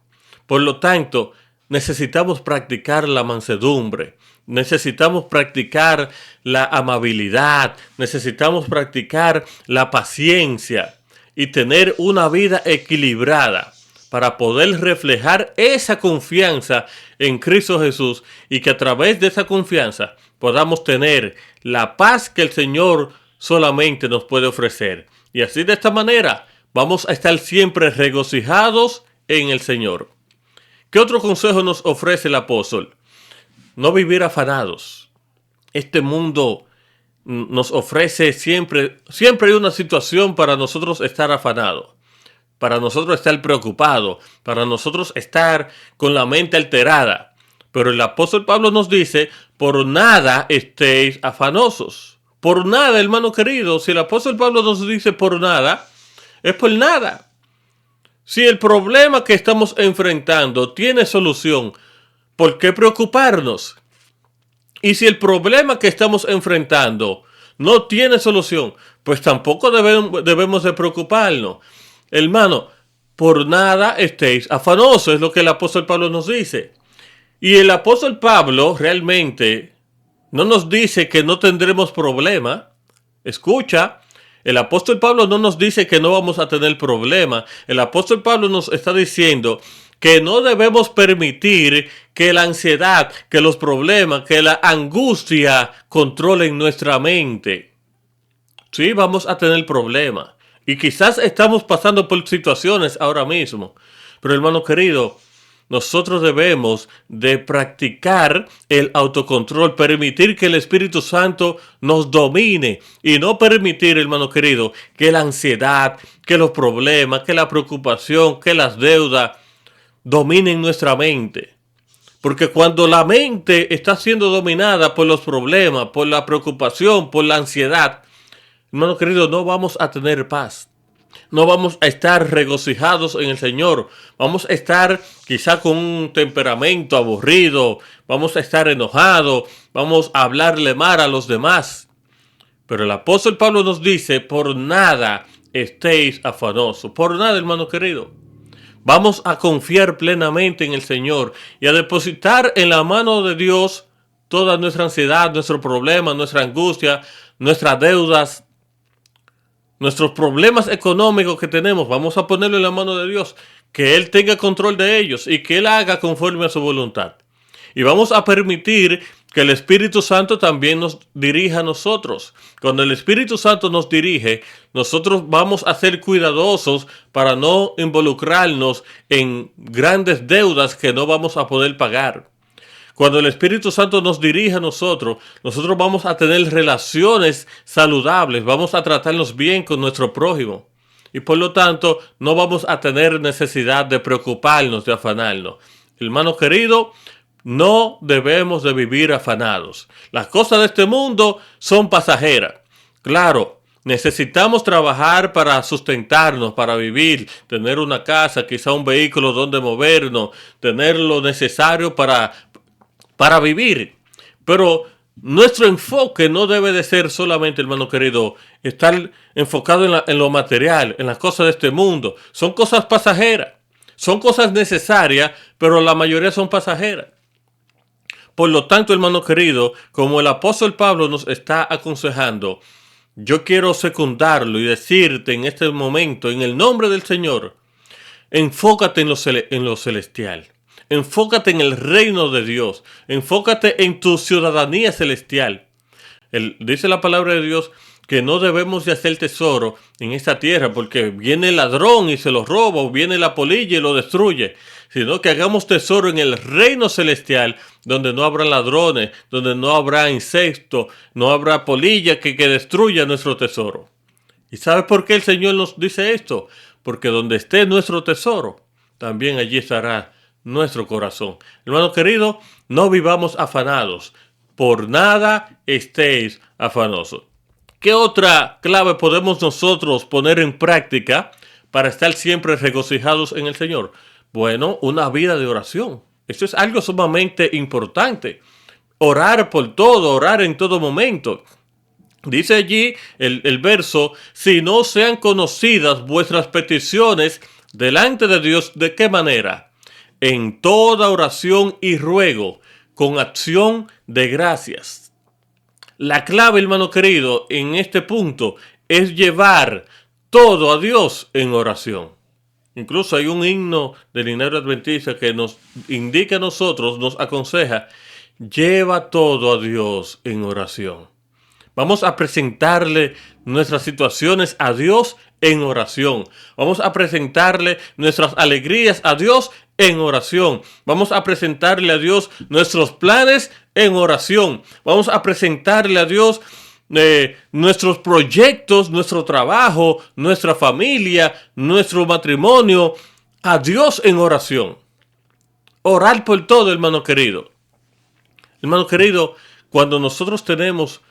Por lo tanto, necesitamos practicar la mansedumbre. Necesitamos practicar la amabilidad, necesitamos practicar la paciencia y tener una vida equilibrada para poder reflejar esa confianza en Cristo Jesús y que a través de esa confianza podamos tener la paz que el Señor solamente nos puede ofrecer. Y así de esta manera vamos a estar siempre regocijados en el Señor. ¿Qué otro consejo nos ofrece el apóstol? No vivir afanados. Este mundo nos ofrece siempre hay una situación para nosotros estar afanados, para nosotros estar preocupados, para nosotros estar con la mente alterada. Pero el apóstol Pablo nos dice, por nada estéis afanosos. Por nada, hermano querido. Si el apóstol Pablo nos dice por nada, es por nada. Si el problema que estamos enfrentando tiene solución, ¿por qué preocuparnos? Y si el problema que estamos enfrentando no tiene solución, pues tampoco debemos de preocuparnos. Hermano, por nada estéis afanosos, es lo que el apóstol Pablo nos dice. Y el apóstol Pablo realmente no nos dice que no tendremos problema. Escucha, el apóstol Pablo no nos dice que no vamos a tener problema. El apóstol Pablo nos está diciendo que no debemos permitir que la ansiedad, que los problemas, que la angustia controlen nuestra mente. Sí, vamos a tener problemas. Y quizás estamos pasando por situaciones ahora mismo. Pero hermano querido, nosotros debemos de practicar el autocontrol, permitir que el Espíritu Santo nos domine y no permitir, hermano querido, que la ansiedad, que los problemas, que la preocupación, que las deudas dominen nuestra mente. Porque cuando la mente está siendo dominada por los problemas, por la preocupación, por la ansiedad, hermano querido, no vamos a tener paz. No vamos a estar regocijados en el Señor. Vamos a estar quizá con un temperamento aburrido. Vamos a estar enojados. Vamos a hablarle mal a los demás. Pero el apóstol Pablo nos dice, por nada estéis afanosos. Por nada, hermano querido. Vamos a confiar plenamente en el Señor y a depositar en la mano de Dios toda nuestra ansiedad, nuestro problema, nuestra angustia, nuestras deudas, nuestros problemas económicos que tenemos. Vamos a ponerlo en la mano de Dios, que Él tenga control de ellos y que Él haga conforme a su voluntad. Y vamos a permitir que el Espíritu Santo también nos dirija a nosotros. Cuando el Espíritu Santo nos dirige, nosotros vamos a ser cuidadosos para no involucrarnos en grandes deudas que no vamos a poder pagar. Cuando el Espíritu Santo nos dirige a nosotros, nosotros vamos a tener relaciones saludables, vamos a tratarnos bien con nuestro prójimo. Y por lo tanto, no vamos a tener necesidad de preocuparnos, de afanarnos. Hermano querido, no debemos de vivir afanados. Las cosas de este mundo son pasajeras. Claro, necesitamos trabajar para sustentarnos, para vivir, tener una casa, quizá un vehículo donde movernos, tener lo necesario para vivir. Pero nuestro enfoque no debe de ser solamente, hermano querido, estar enfocado en lo material, en las cosas de este mundo. Son cosas pasajeras, son cosas necesarias, pero la mayoría son pasajeras. Por lo tanto, hermano querido, como el apóstol Pablo nos está aconsejando, yo quiero secundarlo y decirte en este momento, en el nombre del Señor, enfócate en lo celestial. Enfócate en el reino de Dios. Enfócate en tu ciudadanía celestial. Dice la palabra de Dios que no debemos de hacer tesoro en esta tierra porque viene el ladrón y se lo roba, o viene la polilla y lo destruye, sino que hagamos tesoro en el reino celestial donde no habrá ladrones, donde no habrá insectos, no habrá polilla que destruya nuestro tesoro. ¿Y sabes por qué el Señor nos dice esto? Porque donde esté nuestro tesoro, también allí estará nuestro corazón. Hermano querido, no vivamos afanados. Por nada estéis afanosos. ¿Qué otra clave podemos nosotros poner en práctica para estar siempre regocijados en el Señor? Bueno, una vida de oración. Esto es algo sumamente importante. Orar por todo, orar en todo momento. Dice allí el verso, si no sean conocidas vuestras peticiones delante de Dios, ¿de qué manera? En toda oración y ruego, con acción de gracias. La clave, hermano querido, en este punto es llevar todo a Dios en oración. Incluso hay un himno del himnario adventista que nos indica a nosotros, nos aconseja, lleva todo a Dios en oración. Vamos a presentarle nuestras situaciones a Dios en oración. Vamos a presentarle nuestras alegrías a Dios en oración. Vamos a presentarle a Dios nuestros planes en oración. Vamos a presentarle a Dios nuestros proyectos, nuestro trabajo, nuestra familia, nuestro matrimonio, a Dios en oración. Orar por todo, hermano querido. Hermano querido, cuando nosotros tenemos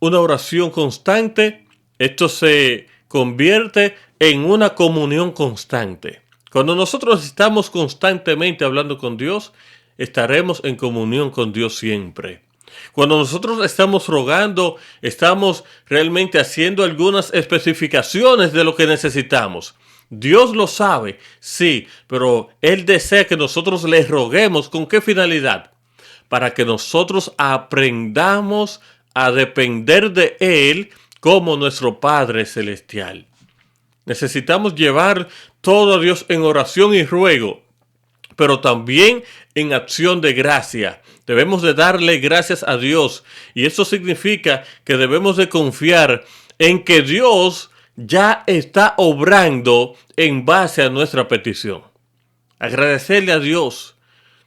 una oración constante, esto se convierte en una comunión constante. Cuando nosotros estamos constantemente hablando con Dios, estaremos en comunión con Dios siempre. Cuando nosotros estamos rogando, estamos realmente haciendo algunas especificaciones de lo que necesitamos. Dios lo sabe, sí, pero Él desea que nosotros le roguemos. ¿Con qué finalidad? Para que nosotros aprendamos a depender de Él como nuestro Padre Celestial. Necesitamos llevar todo a Dios en oración y ruego, pero también en acción de gracia. Debemos de darle gracias a Dios, y eso significa que debemos de confiar en que Dios ya está obrando en base a nuestra petición. Agradecerle a Dios,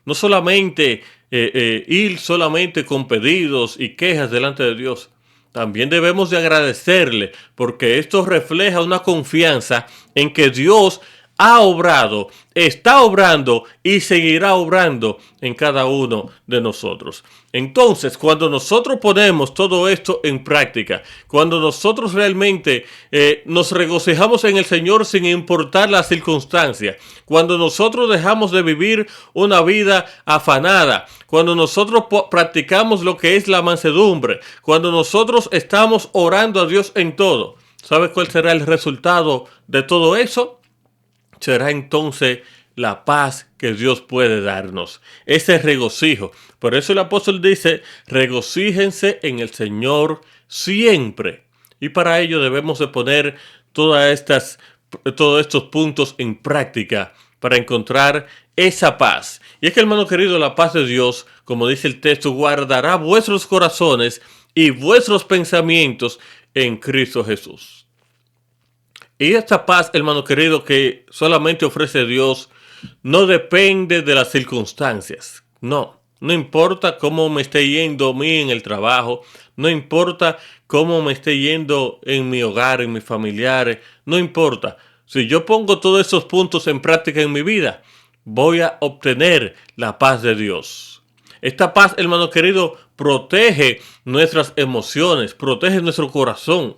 no solamente ir solamente con pedidos y quejas delante de Dios. También debemos de agradecerle, porque esto refleja una confianza en que Dios ha obrado, está obrando y seguirá obrando en cada uno de nosotros. Entonces, cuando nosotros ponemos todo esto en práctica, cuando nosotros realmente nos regocijamos en el Señor sin importar las circunstancias, cuando nosotros dejamos de vivir una vida afanada, cuando nosotros practicamos lo que es la mansedumbre, cuando nosotros estamos orando a Dios en todo, ¿sabes cuál será el resultado de todo eso? Será entonces la paz que Dios puede darnos, ese regocijo. Por eso el apóstol dice, regocíjense en el Señor siempre. Y para ello debemos de poner todos estos puntos en práctica para encontrar esa paz. Y es que, hermano querido, la paz de Dios, como dice el texto, guardará vuestros corazones y vuestros pensamientos en Cristo Jesús. Y esta paz, hermano querido, que solamente ofrece Dios, no depende de las circunstancias. No importa cómo me esté yendo a mí en el trabajo, no importa cómo me esté yendo en mi hogar, en mis familiares, no importa. Si yo pongo todos esos puntos en práctica en mi vida, voy a obtener la paz de Dios. Esta paz, hermano querido, protege nuestras emociones, protege nuestro corazón.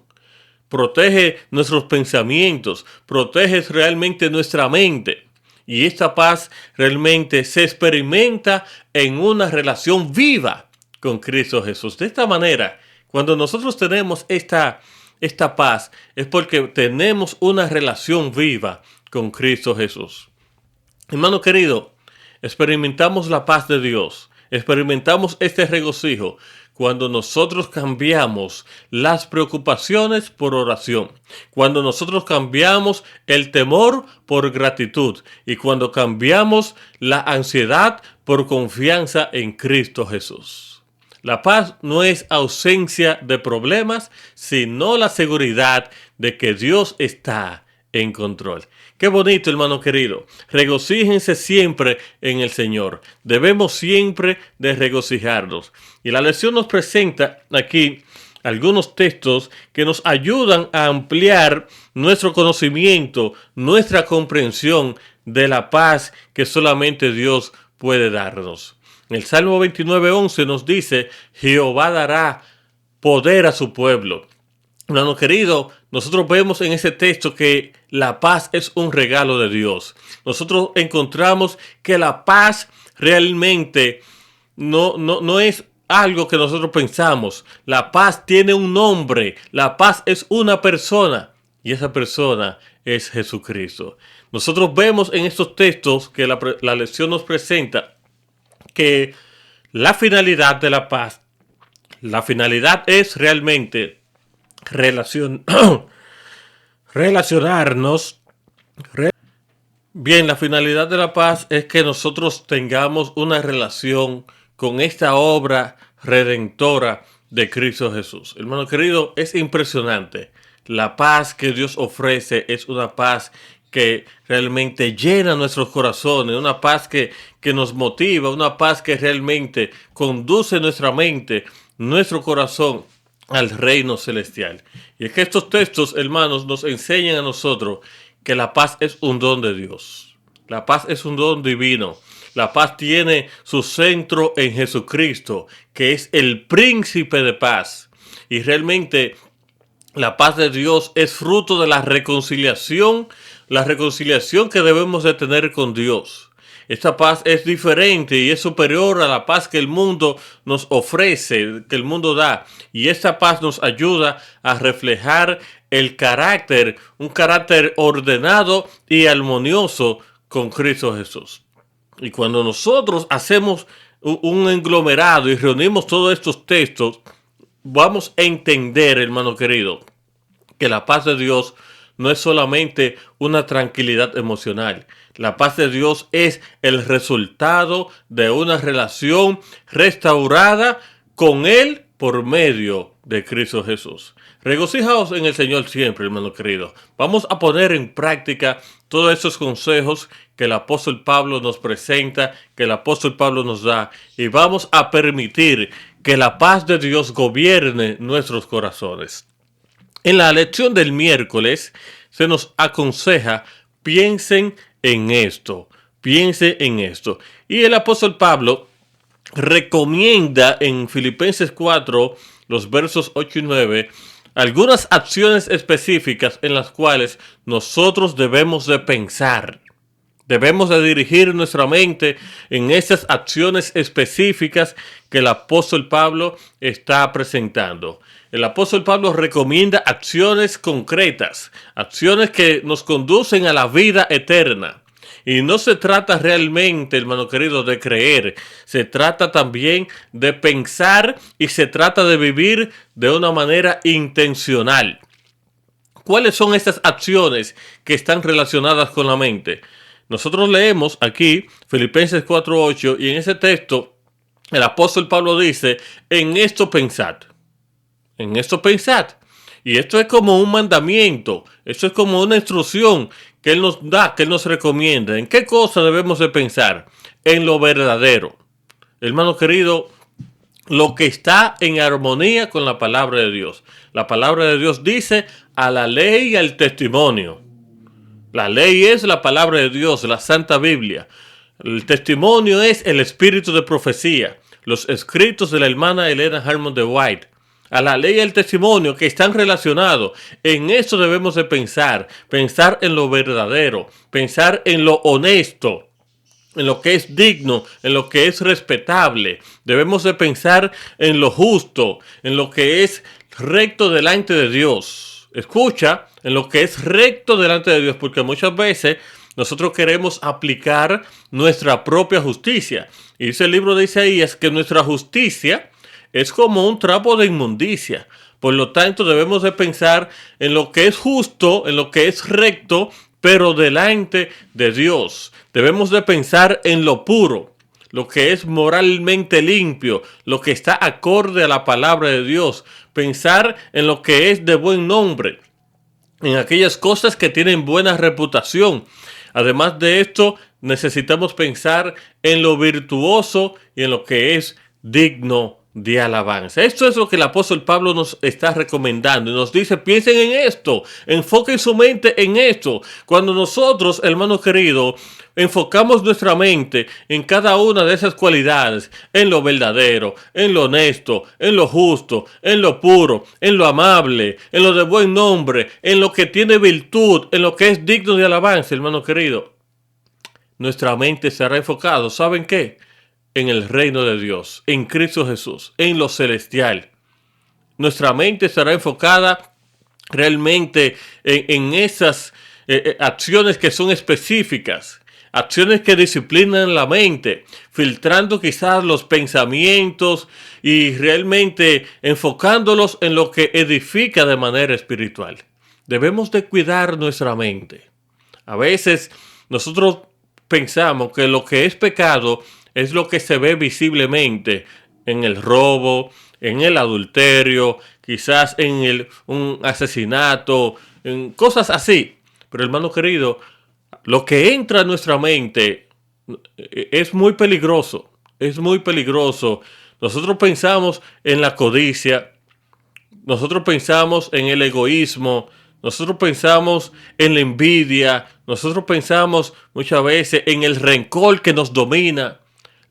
Protege nuestros pensamientos, protege realmente nuestra mente. Y esta paz realmente se experimenta en una relación viva con Cristo Jesús. De esta manera, cuando nosotros tenemos esta paz, es porque tenemos una relación viva con Cristo Jesús. Hermano querido, experimentamos la paz de Dios, experimentamos este regocijo cuando nosotros cambiamos las preocupaciones por oración, cuando nosotros cambiamos el temor por gratitud y cuando cambiamos la ansiedad por confianza en Cristo Jesús. La paz no es ausencia de problemas, sino la seguridad de que Dios está en control. Qué bonito, hermano querido. Regocíjense siempre en el Señor. Debemos siempre de regocijarnos. Y la lección nos presenta aquí algunos textos que nos ayudan a ampliar nuestro conocimiento, nuestra comprensión de la paz que solamente Dios puede darnos. En el Salmo 29:11 nos dice, Jehová dará poder a su pueblo. Hermano querido, nosotros vemos en ese texto que la paz es un regalo de Dios. Nosotros encontramos que la paz realmente no es algo que nosotros pensamos. La paz tiene un nombre. La paz es una persona. Y esa persona es Jesucristo. Nosotros vemos en estos textos que la lección nos presenta que la finalidad de la paz, la finalidad es realmente relacionarnos. Bien, la finalidad de la paz es que nosotros tengamos una relación con esta obra redentora de Cristo Jesús. Hermano querido, es impresionante. La paz que Dios ofrece es una paz que realmente llena nuestros corazones, una paz que nos motiva, una paz que realmente conduce nuestra mente, nuestro corazón al reino celestial. Y es que estos textos, hermanos, nos enseñan a nosotros que la paz es un don de Dios. La paz es un don divino. La paz tiene su centro en Jesucristo, que es el príncipe de paz. Y realmente la paz de Dios es fruto de la reconciliación que debemos de tener con Dios. Esta paz es diferente y es superior a la paz que el mundo nos ofrece, que el mundo da. Y esta paz nos ayuda a reflejar el carácter, un carácter ordenado y armonioso con Cristo Jesús. Y cuando nosotros hacemos un englomerado y reunimos todos estos textos, vamos a entender, hermano querido, que la paz de Dios no es solamente una tranquilidad emocional. La paz de Dios es el resultado de una relación restaurada con Él por medio de Cristo Jesús. Regocijaos en el Señor siempre, hermano querido. Vamos a poner en práctica todos esos consejos que el apóstol Pablo nos presenta, que el apóstol Pablo nos da, y vamos a permitir que la paz de Dios gobierne nuestros corazones. En la lección del miércoles se nos aconseja, piensen en esto. Y el apóstol Pablo recomienda en Filipenses 4, los versos 8 y 9, algunas acciones específicas en las cuales nosotros debemos de pensar. Debemos de dirigir nuestra mente en esas acciones específicas que el apóstol Pablo está presentando. El apóstol Pablo recomienda acciones concretas, acciones que nos conducen a la vida eterna. Y no se trata realmente, hermano querido, de creer. Se trata también de pensar y se trata de vivir de una manera intencional. ¿Cuáles son estas acciones que están relacionadas con la mente? Nosotros leemos aquí Filipenses 4:8 y en ese texto el apóstol Pablo dice, en esto pensad. En esto pensad. Y esto es como un mandamiento, esto es como una instrucción que Él nos da, que Él nos recomienda. ¿En qué cosa debemos de pensar? En lo verdadero. Hermano querido, lo que está en armonía con la palabra de Dios. La palabra de Dios dice a la ley y al testimonio. La ley es la palabra de Dios, la Santa Biblia. El testimonio es el espíritu de profecía. Los escritos de la hermana Elena Harmon de White. A la ley y al testimonio que están relacionados. En eso debemos de pensar. Pensar en lo verdadero. Pensar en lo honesto. En lo que es digno. En lo que es respetable. Debemos de pensar en lo justo. En lo que es recto delante de Dios. Escucha, en lo que es recto delante de Dios, porque muchas veces nosotros queremos aplicar nuestra propia justicia. Y dice el libro de Isaías que nuestra justicia es como un trapo de inmundicia. Por lo tanto, debemos de pensar en lo que es justo, en lo que es recto, pero delante de Dios. Debemos de pensar en lo puro, lo que es moralmente limpio, lo que está acorde a la palabra de Dios. Pensar en lo que es de buen nombre, en aquellas cosas que tienen buena reputación. Además de esto, necesitamos pensar en lo virtuoso y en lo que es digno de alabanza. Esto es lo que el apóstol Pablo nos está recomendando y nos dice, piensen en esto, enfoquen su mente en esto. Cuando nosotros, hermano querido, enfocamos nuestra mente en cada una de esas cualidades, en lo verdadero, en lo honesto, en lo justo, en lo puro, en lo amable, en lo de buen nombre, en lo que tiene virtud, en lo que es digno de alabanza, hermano querido, nuestra mente será enfocada, ¿saben qué? En el reino de Dios, en Cristo Jesús, en lo celestial. Nuestra mente estará enfocada realmente en esas acciones que son específicas, acciones que disciplinan la mente, filtrando quizás los pensamientos y realmente enfocándolos en lo que edifica de manera espiritual. Debemos de cuidar nuestra mente. A veces nosotros pensamos que lo que es pecado es lo que se ve visiblemente en el robo, en el adulterio, quizás en un asesinato, en cosas así. Pero hermano querido, lo que entra en nuestra mente es muy peligroso, es muy peligroso. Nosotros pensamos en la codicia, nosotros pensamos en el egoísmo, nosotros pensamos en la envidia, nosotros pensamos muchas veces en el rencor que nos domina.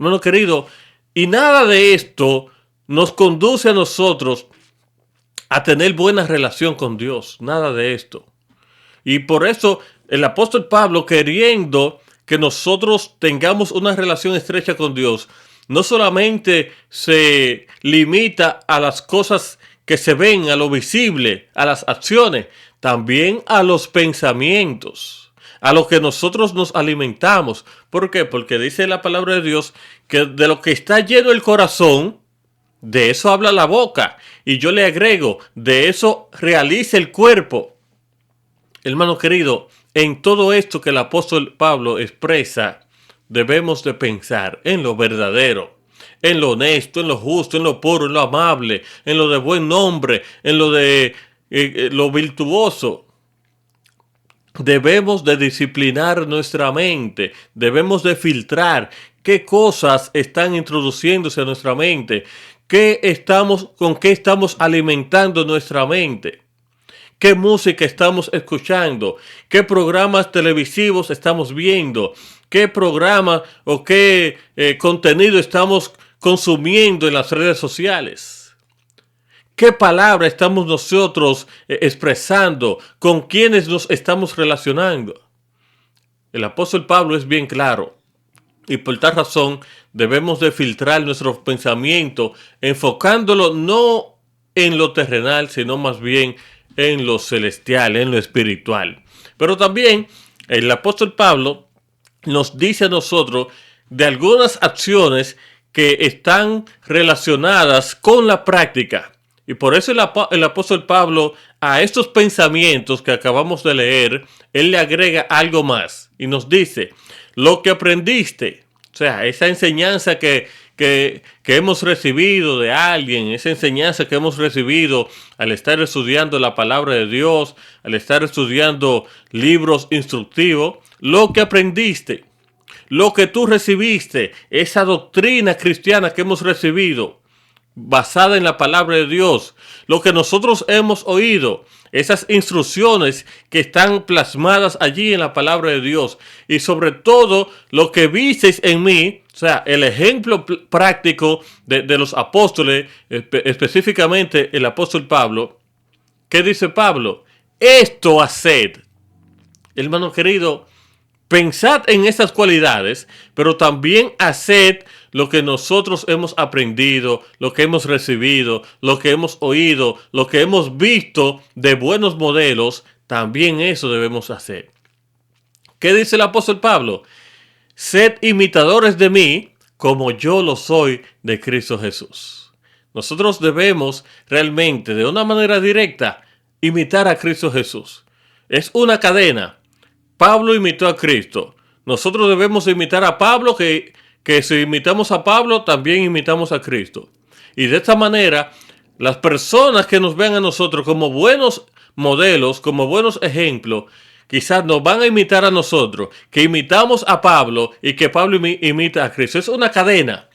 Hermano querido, y nada de esto nos conduce a nosotros a tener buena relación con Dios. Nada de esto. Y por eso el apóstol Pablo, queriendo que nosotros tengamos una relación estrecha con Dios no solamente se limita a las cosas que se ven, a lo visible, a las acciones, también a los pensamientos, a lo que nosotros nos alimentamos. ¿Por qué? Porque dice la palabra de Dios que de lo que está lleno el corazón, de eso habla la boca. Y yo le agrego, de eso realiza el cuerpo. Hermano querido, en todo esto que el apóstol Pablo expresa, debemos de pensar en lo verdadero, en lo honesto, en lo justo, en lo puro, en lo amable, en lo de buen nombre, en lo de lo virtuoso. Debemos de disciplinar nuestra mente, debemos de filtrar qué cosas están introduciéndose a nuestra mente, con qué estamos alimentando nuestra mente. ¿Qué música estamos escuchando? ¿Qué programas televisivos estamos viendo? ¿Qué programa o qué contenido estamos consumiendo en las redes sociales? ¿Qué palabra estamos nosotros expresando? ¿Con quiénes nos estamos relacionando? El apóstol Pablo es bien claro. Y por tal razón debemos de filtrar nuestros pensamientos, enfocándolo no en lo terrenal, sino más bien en lo celestial, en lo espiritual. Pero también el apóstol Pablo nos dice a nosotros de algunas acciones que están relacionadas con la práctica. Y por eso el apóstol Pablo a estos pensamientos que acabamos de leer, él le agrega algo más y nos dice, lo que aprendiste, o sea, esa enseñanza que hemos recibido de alguien, esa enseñanza que hemos recibido al estar estudiando la palabra de Dios, al estar estudiando libros instructivos, lo que aprendiste, lo que tú recibiste, esa doctrina cristiana que hemos recibido, basada en la palabra de Dios, lo que nosotros hemos oído, esas instrucciones que están plasmadas allí en la palabra de Dios, y sobre todo lo que visteis en mí, o sea, el ejemplo práctico de los apóstoles, específicamente el apóstol Pablo. ¿Qué dice Pablo? Esto haced. Hermano querido, pensad en estas cualidades, pero también haced lo que nosotros hemos aprendido, lo que hemos recibido, lo que hemos oído, lo que hemos visto de buenos modelos, también eso debemos hacer. ¿Qué dice el apóstol Pablo? Sed imitadores de mí, como yo lo soy de Cristo Jesús. Nosotros debemos realmente, de una manera directa, imitar a Cristo Jesús. Es una cadena. Pablo imitó a Cristo. Nosotros debemos imitar a Pablo, que si imitamos a Pablo, también imitamos a Cristo. Y de esta manera, las personas que nos vean a nosotros como buenos modelos, como buenos ejemplos, quizás nos van a imitar a nosotros, que imitamos a Pablo y que Pablo imita a Cristo. Es una cadena.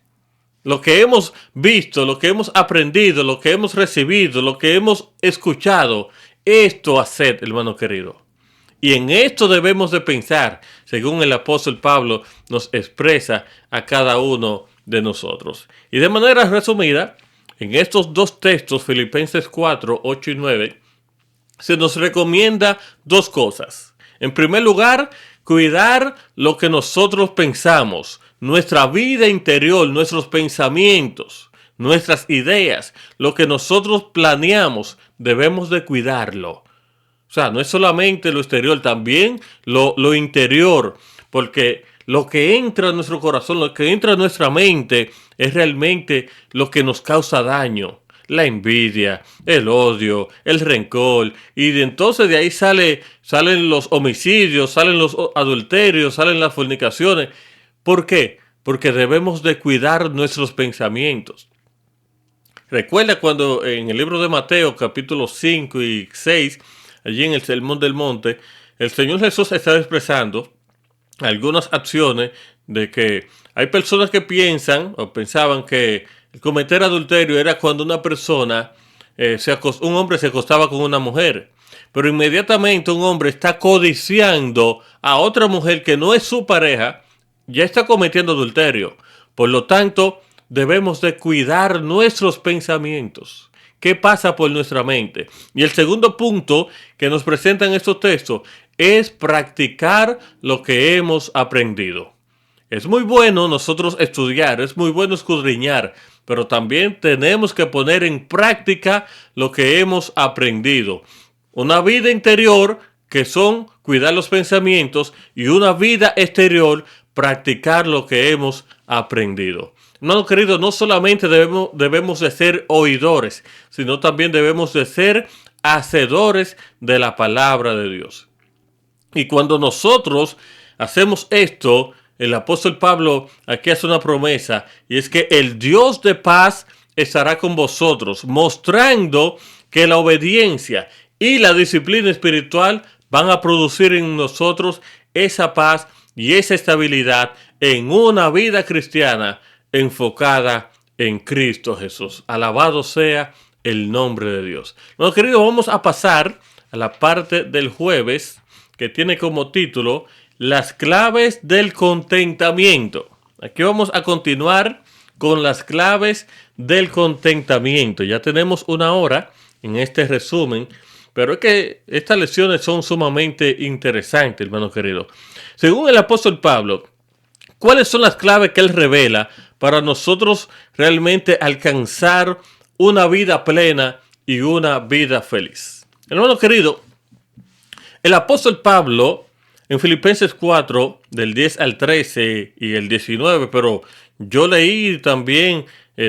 Lo que hemos visto, lo que hemos aprendido, lo que hemos recibido, lo que hemos escuchado, esto haced, hermano querido. Y en esto debemos de pensar, según el apóstol Pablo nos expresa a cada uno de nosotros. Y de manera resumida, en estos dos textos, Filipenses 4, 8 y 9, se nos recomienda dos cosas. En primer lugar, cuidar lo que nosotros pensamos, nuestra vida interior, nuestros pensamientos, nuestras ideas, lo que nosotros planeamos, debemos de cuidarlo. O sea, no es solamente lo exterior, también lo interior, porque lo que entra en nuestro corazón, lo que entra en nuestra mente, es realmente lo que nos causa daño. La envidia, el odio, el rencor, y entonces de ahí salen los homicidios, salen los adulterios, salen las fornicaciones. ¿Por qué? Porque debemos de cuidar nuestros pensamientos. Recuerda cuando en el libro de Mateo, capítulo 5 y 6, allí en el Sermón del Monte, el Señor Jesús está expresando algunas acciones de que hay personas que piensan o pensaban que cometer adulterio era cuando una persona, un hombre se acostaba con una mujer. Pero inmediatamente un hombre está codiciando a otra mujer que no es su pareja, ya está cometiendo adulterio. Por lo tanto, debemos de cuidar nuestros pensamientos. ¿Qué pasa por nuestra mente? Y el segundo punto que nos presentan estos textos es practicar lo que hemos aprendido. Es muy bueno nosotros estudiar, es muy bueno escudriñar, pero también tenemos que poner en práctica lo que hemos aprendido. Una vida interior, que son cuidar los pensamientos, y una vida exterior, practicar lo que hemos aprendido. Hermano querido, no solamente debemos de ser oidores, sino también debemos de ser hacedores de la palabra de Dios. Y cuando nosotros hacemos esto, el apóstol Pablo aquí hace una promesa, y es que el Dios de paz estará con vosotros, mostrando que la obediencia y la disciplina espiritual van a producir en nosotros esa paz y esa estabilidad en una vida cristiana enfocada en Cristo Jesús. Alabado sea el nombre de Dios. Bueno, queridos, vamos a pasar a la parte del jueves que tiene como título Las claves del contentamiento. Aquí vamos a continuar con las claves del contentamiento. Ya tenemos una hora en este resumen, pero es que estas lecciones son sumamente interesantes, hermano querido. Según el apóstol Pablo, ¿cuáles son las claves que él revela para nosotros realmente alcanzar una vida plena y una vida feliz? Hermano querido, el apóstol Pablo en Filipenses 4, del 10 al 13 y el 19, pero yo leí también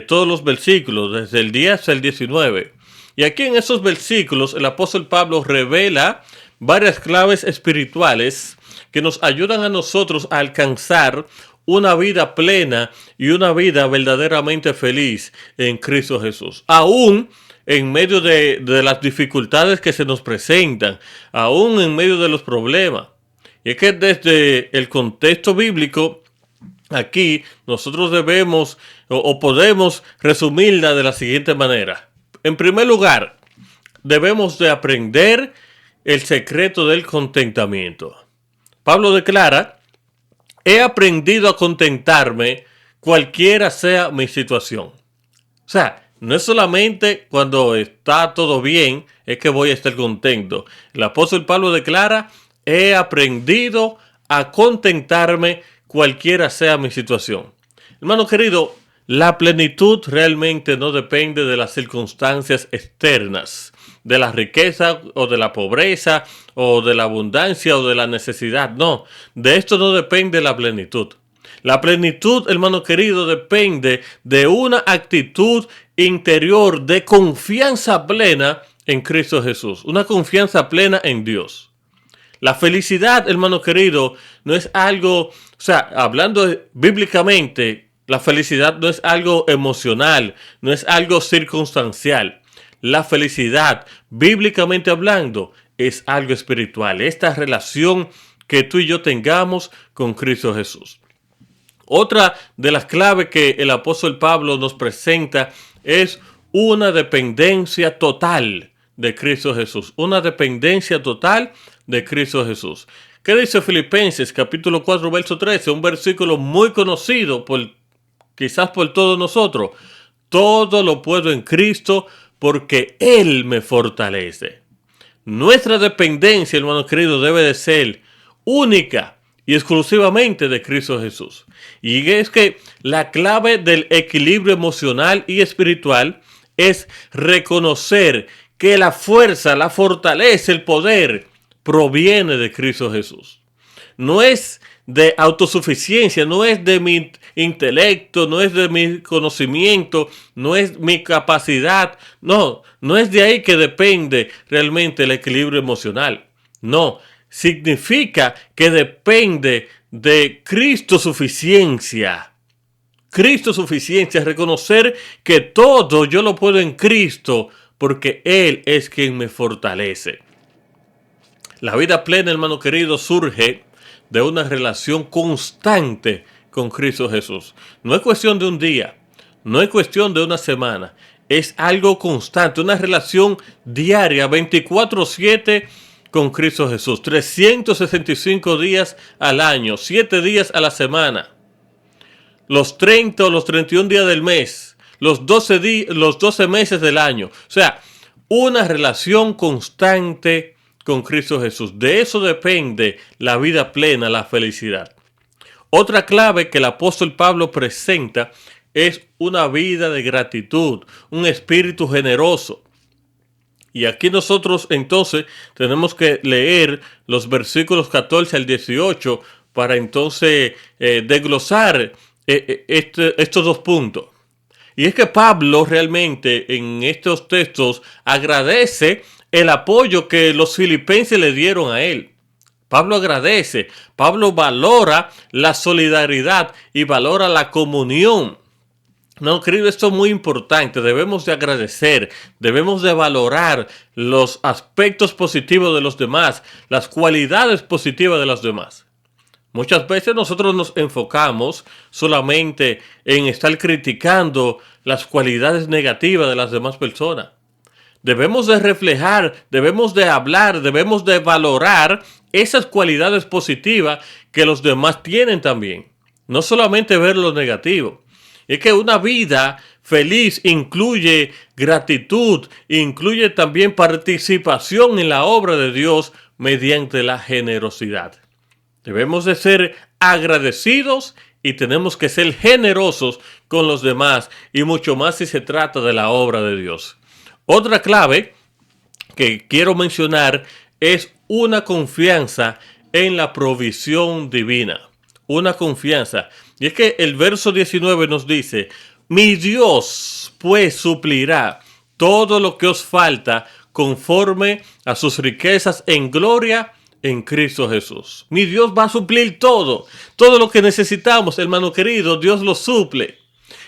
todos los versículos, desde el 10 hasta el 19. Y aquí en esos versículos el apóstol Pablo revela varias claves espirituales que nos ayudan a nosotros a alcanzar una vida plena y una vida verdaderamente feliz en Cristo Jesús. Aún en medio de las dificultades que se nos presentan, aún en medio de los problemas. Y es que desde el contexto bíblico, aquí nosotros debemos o podemos resumirla de la siguiente manera. En primer lugar, debemos de aprender el secreto del contentamiento. Pablo declara: he aprendido a contentarme cualquiera sea mi situación. O sea, no es solamente cuando está todo bien es que voy a estar contento. El apóstol Pablo declara: he aprendido a contentarme cualquiera sea mi situación. Hermano querido, la plenitud realmente no depende de las circunstancias externas, de la riqueza o de la pobreza o de la abundancia o de la necesidad. No, de esto no depende la plenitud. La plenitud, hermano querido, depende de una actitud interior de confianza plena en Cristo Jesús, una confianza plena en Dios. La felicidad, hermano querido, no es algo, hablando bíblicamente, la felicidad no es algo emocional, no es algo circunstancial. La felicidad, bíblicamente hablando, es algo espiritual. Esta relación que tú y yo tengamos con Cristo Jesús. Otra de las claves que el apóstol Pablo nos presenta es una dependencia total de Cristo Jesús. Una dependencia total de Cristo Jesús. ¿Qué dice Filipenses capítulo 4, verso 13? Un versículo muy conocido quizás por todos nosotros. Todo lo puedo en Cristo porque Él me fortalece. Nuestra dependencia, hermano querido, debe de ser única y exclusivamente de Cristo Jesús. Y es que la clave del equilibrio emocional y espiritual es reconocer que la fuerza, la fortaleza, el poder proviene de Cristo Jesús. No es de autosuficiencia, no es de mi intelecto, no es de mi conocimiento, no es mi capacidad. No es de ahí que depende realmente el equilibrio emocional. No, significa que depende de Cristo suficiencia. Cristo suficiencia, reconocer que todo yo lo puedo en Cristo porque Él es quien me fortalece. La vida plena, hermano querido, surge de una relación constante con Cristo Jesús. No es cuestión de un día, no es cuestión de una semana, es algo constante, una relación diaria, 24/7 con Cristo Jesús, 365 días al año, 7 días a la semana, los 30 o los 31 días del mes, los 12 meses del año. O sea, una relación constante con Cristo Jesús. De eso depende la vida plena, la felicidad. Otra clave que el apóstol Pablo presenta es una vida de gratitud, un espíritu generoso. Y aquí nosotros entonces tenemos que leer los versículos 14 al 18 para entonces desglosar estos dos puntos. Y es que Pablo realmente en estos textos agradece el apoyo que los filipenses le dieron a él. Pablo agradece, Pablo valora la solidaridad y valora la comunión. No, querido, esto es muy importante. Debemos de agradecer, debemos de valorar los aspectos positivos de los demás, las cualidades positivas de los demás. Muchas veces nosotros nos enfocamos solamente en estar criticando las cualidades negativas de las demás personas. Debemos de reflejar, debemos de hablar, debemos de valorar esas cualidades positivas que los demás tienen también. No solamente ver lo negativo. Es que una vida feliz incluye gratitud, incluye también participación en la obra de Dios mediante la generosidad. Debemos de ser agradecidos y tenemos que ser generosos con los demás y mucho más si se trata de la obra de Dios. Otra clave que quiero mencionar es una confianza en la provisión divina. Una confianza. Y es que el verso 19 nos dice: mi Dios pues suplirá todo lo que os falta conforme a sus riquezas en gloria en Cristo Jesús. Mi Dios va a suplir todo lo que necesitamos, hermano querido, Dios lo suple.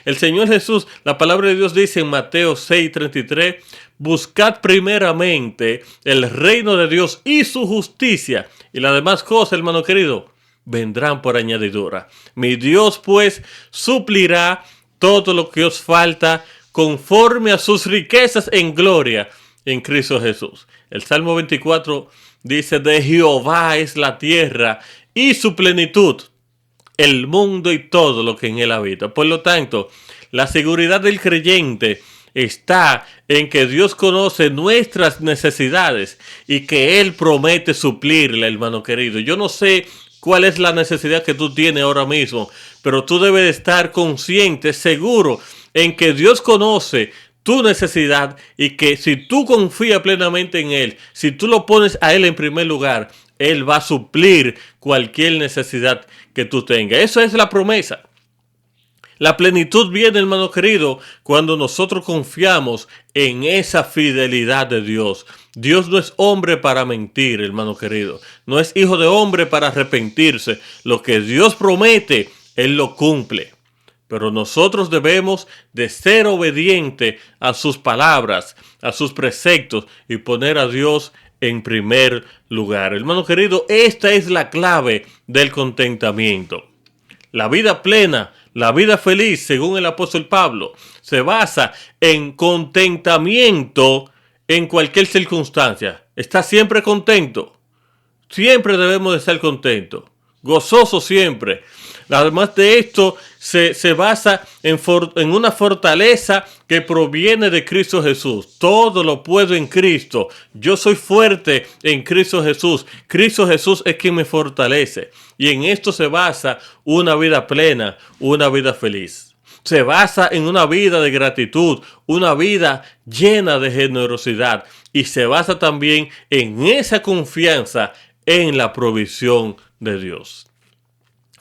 El Señor Jesús, la palabra de Dios dice en Mateo 6:33, buscad primeramente el reino de Dios y su justicia, y las demás cosas, hermano querido, vendrán por añadidura. Mi Dios pues suplirá todo lo que os falta conforme a sus riquezas en gloria en Cristo Jesús. El Salmo 24 dice: de Jehová es la tierra y su plenitud, el mundo y todo lo que en él habita. Por lo tanto, la seguridad del creyente está en que Dios conoce nuestras necesidades y que Él promete suplirle, hermano querido. Yo no sé cuál es la necesidad que tú tienes ahora mismo, pero tú debes estar consciente, seguro, en que Dios conoce tu necesidad y que si tú confías plenamente en Él, si tú lo pones a Él en primer lugar, Él va a suplir cualquier necesidad que tú tengas. Eso es la promesa. La plenitud viene, hermano querido, cuando nosotros confiamos en esa fidelidad de Dios. Dios no es hombre para mentir, hermano querido. No es hijo de hombre para arrepentirse. Lo que Dios promete, Él lo cumple. Pero nosotros debemos de ser obedientes a sus palabras, a sus preceptos y poner a Dios en primer lugar. Hermano querido, esta es la clave del contentamiento. La vida plena, la vida feliz, según el apóstol Pablo, se basa en contentamiento en cualquier circunstancia. Está siempre contento. Siempre debemos de estar contentos. Gozoso siempre. Además de esto, se basa en una fortaleza que proviene de Cristo Jesús. Todo lo puedo en Cristo. Yo soy fuerte en Cristo Jesús. Cristo Jesús es quien me fortalece. Y en esto se basa una vida plena, una vida feliz. Se basa en una vida de gratitud, una vida llena de generosidad. Y se basa también en esa confianza en la provisión de Dios.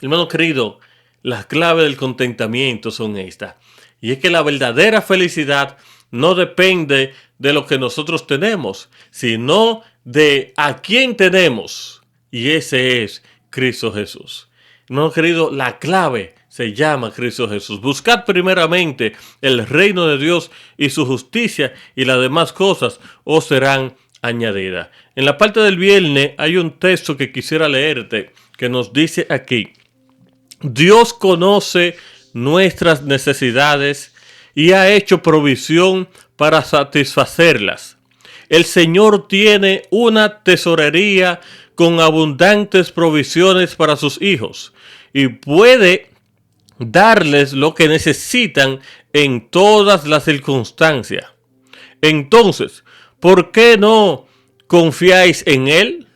Hermano querido, las claves del contentamiento son estas. Y es que la verdadera felicidad no depende de lo que nosotros tenemos, sino de a quién tenemos. Y ese es Cristo Jesús. Hermano querido, la clave se llama Cristo Jesús. Buscad primeramente el reino de Dios y su justicia, y las demás cosas os serán añadidas. En la parte del viernes hay un texto que quisiera leerte que nos dice aquí: Dios conoce nuestras necesidades y ha hecho provisión para satisfacerlas. El Señor tiene una tesorería con abundantes provisiones para sus hijos y puede darles lo que necesitan en todas las circunstancias. Entonces, ¿por qué no ¿Confiáis en Él?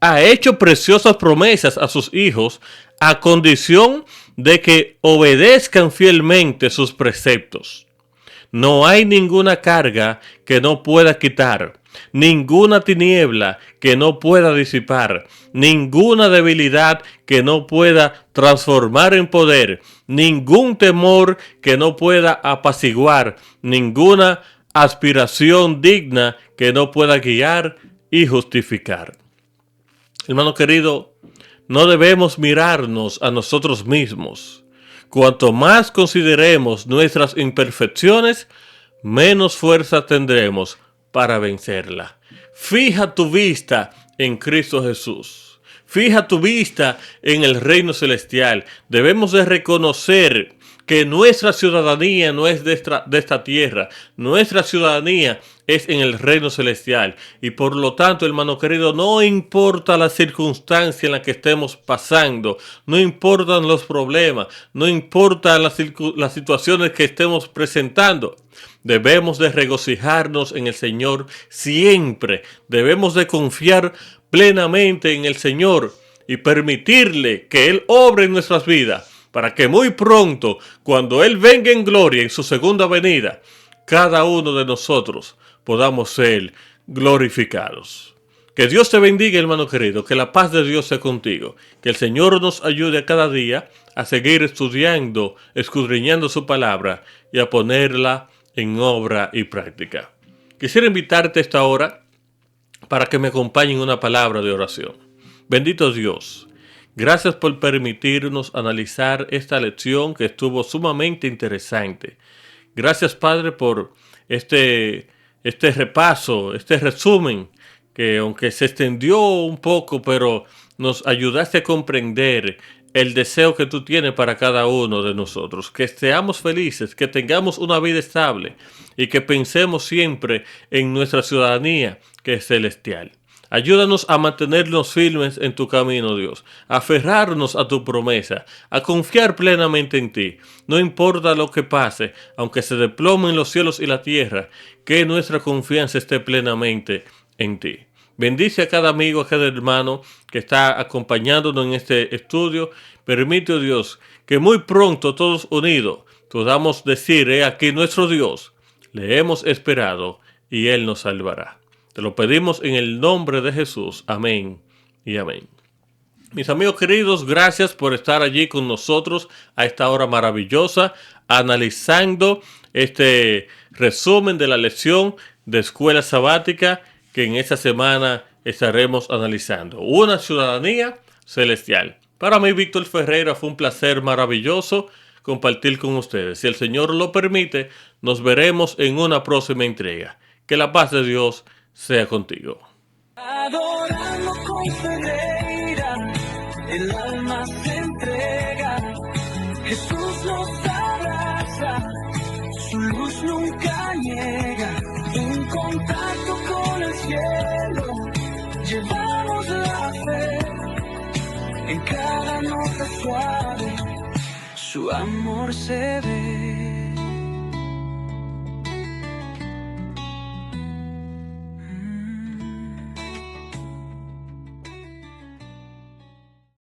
Ha hecho preciosas promesas a sus hijos a condición de que obedezcan fielmente sus preceptos. No hay ninguna carga que no pueda quitar, ninguna tiniebla que no pueda disipar, ninguna debilidad que no pueda transformar en poder, ningún temor que no pueda apaciguar, ninguna aspiración digna que no pueda guiar y justificar. Hermano querido, no debemos mirarnos a nosotros mismos. Cuanto más consideremos nuestras imperfecciones, menos fuerza tendremos para vencerla. Fija tu vista en Cristo Jesús. Fija tu vista en el reino celestial. Debemos de reconocer que nuestra ciudadanía no es de esta tierra. Nuestra ciudadanía es en el reino celestial. Y por lo tanto, hermano querido, no importa la circunstancia en la que estemos pasando, no importan los problemas, no importan las situaciones que estemos presentando. Debemos de regocijarnos en el Señor siempre. Debemos de confiar plenamente en el Señor y permitirle que Él obre en nuestras vidas, para que muy pronto, cuando Él venga en gloria en su segunda venida, cada uno de nosotros podamos ser glorificados. Que Dios te bendiga, hermano querido, que la paz de Dios sea contigo, que el Señor nos ayude a cada día a seguir estudiando, escudriñando su palabra y a ponerla en obra y práctica. Quisiera invitarte a esta hora para que me acompañen en una palabra de oración. Bendito Dios, gracias por permitirnos analizar esta lección que estuvo sumamente interesante. Gracias, Padre, por este repaso, este resumen, que aunque se extendió un poco, pero nos ayudaste a comprender el deseo que tú tienes para cada uno de nosotros. Que seamos felices, que tengamos una vida estable y que pensemos siempre en nuestra ciudadanía, que es celestial. Ayúdanos a mantenernos firmes en tu camino, Dios, a aferrarnos a tu promesa, a confiar plenamente en ti. No importa lo que pase, aunque se desplomen los cielos y la tierra, que nuestra confianza esté plenamente en ti. Bendice a cada amigo, a cada hermano que está acompañándonos en este estudio. Permite, oh Dios, que muy pronto todos unidos podamos decir: aquí nuestro Dios, le hemos esperado y Él nos salvará. Te lo pedimos en el nombre de Jesús. Amén y amén. Mis amigos queridos, gracias por estar allí con nosotros a esta hora maravillosa, analizando este resumen de la lección de escuela sabática que en esta semana estaremos analizando. Una ciudadanía celestial. Para mí, Víctor Ferreira, fue un placer maravilloso compartir con ustedes. Si el Señor lo permite, nos veremos en una próxima entrega. Que la paz de Dios sea contigo. Adorando con Ferreira, el alma se entrega. Jesús nos abraza, su luz nunca llega. En contacto con el cielo, llevamos la fe. En cada nota suave, su amor se ve.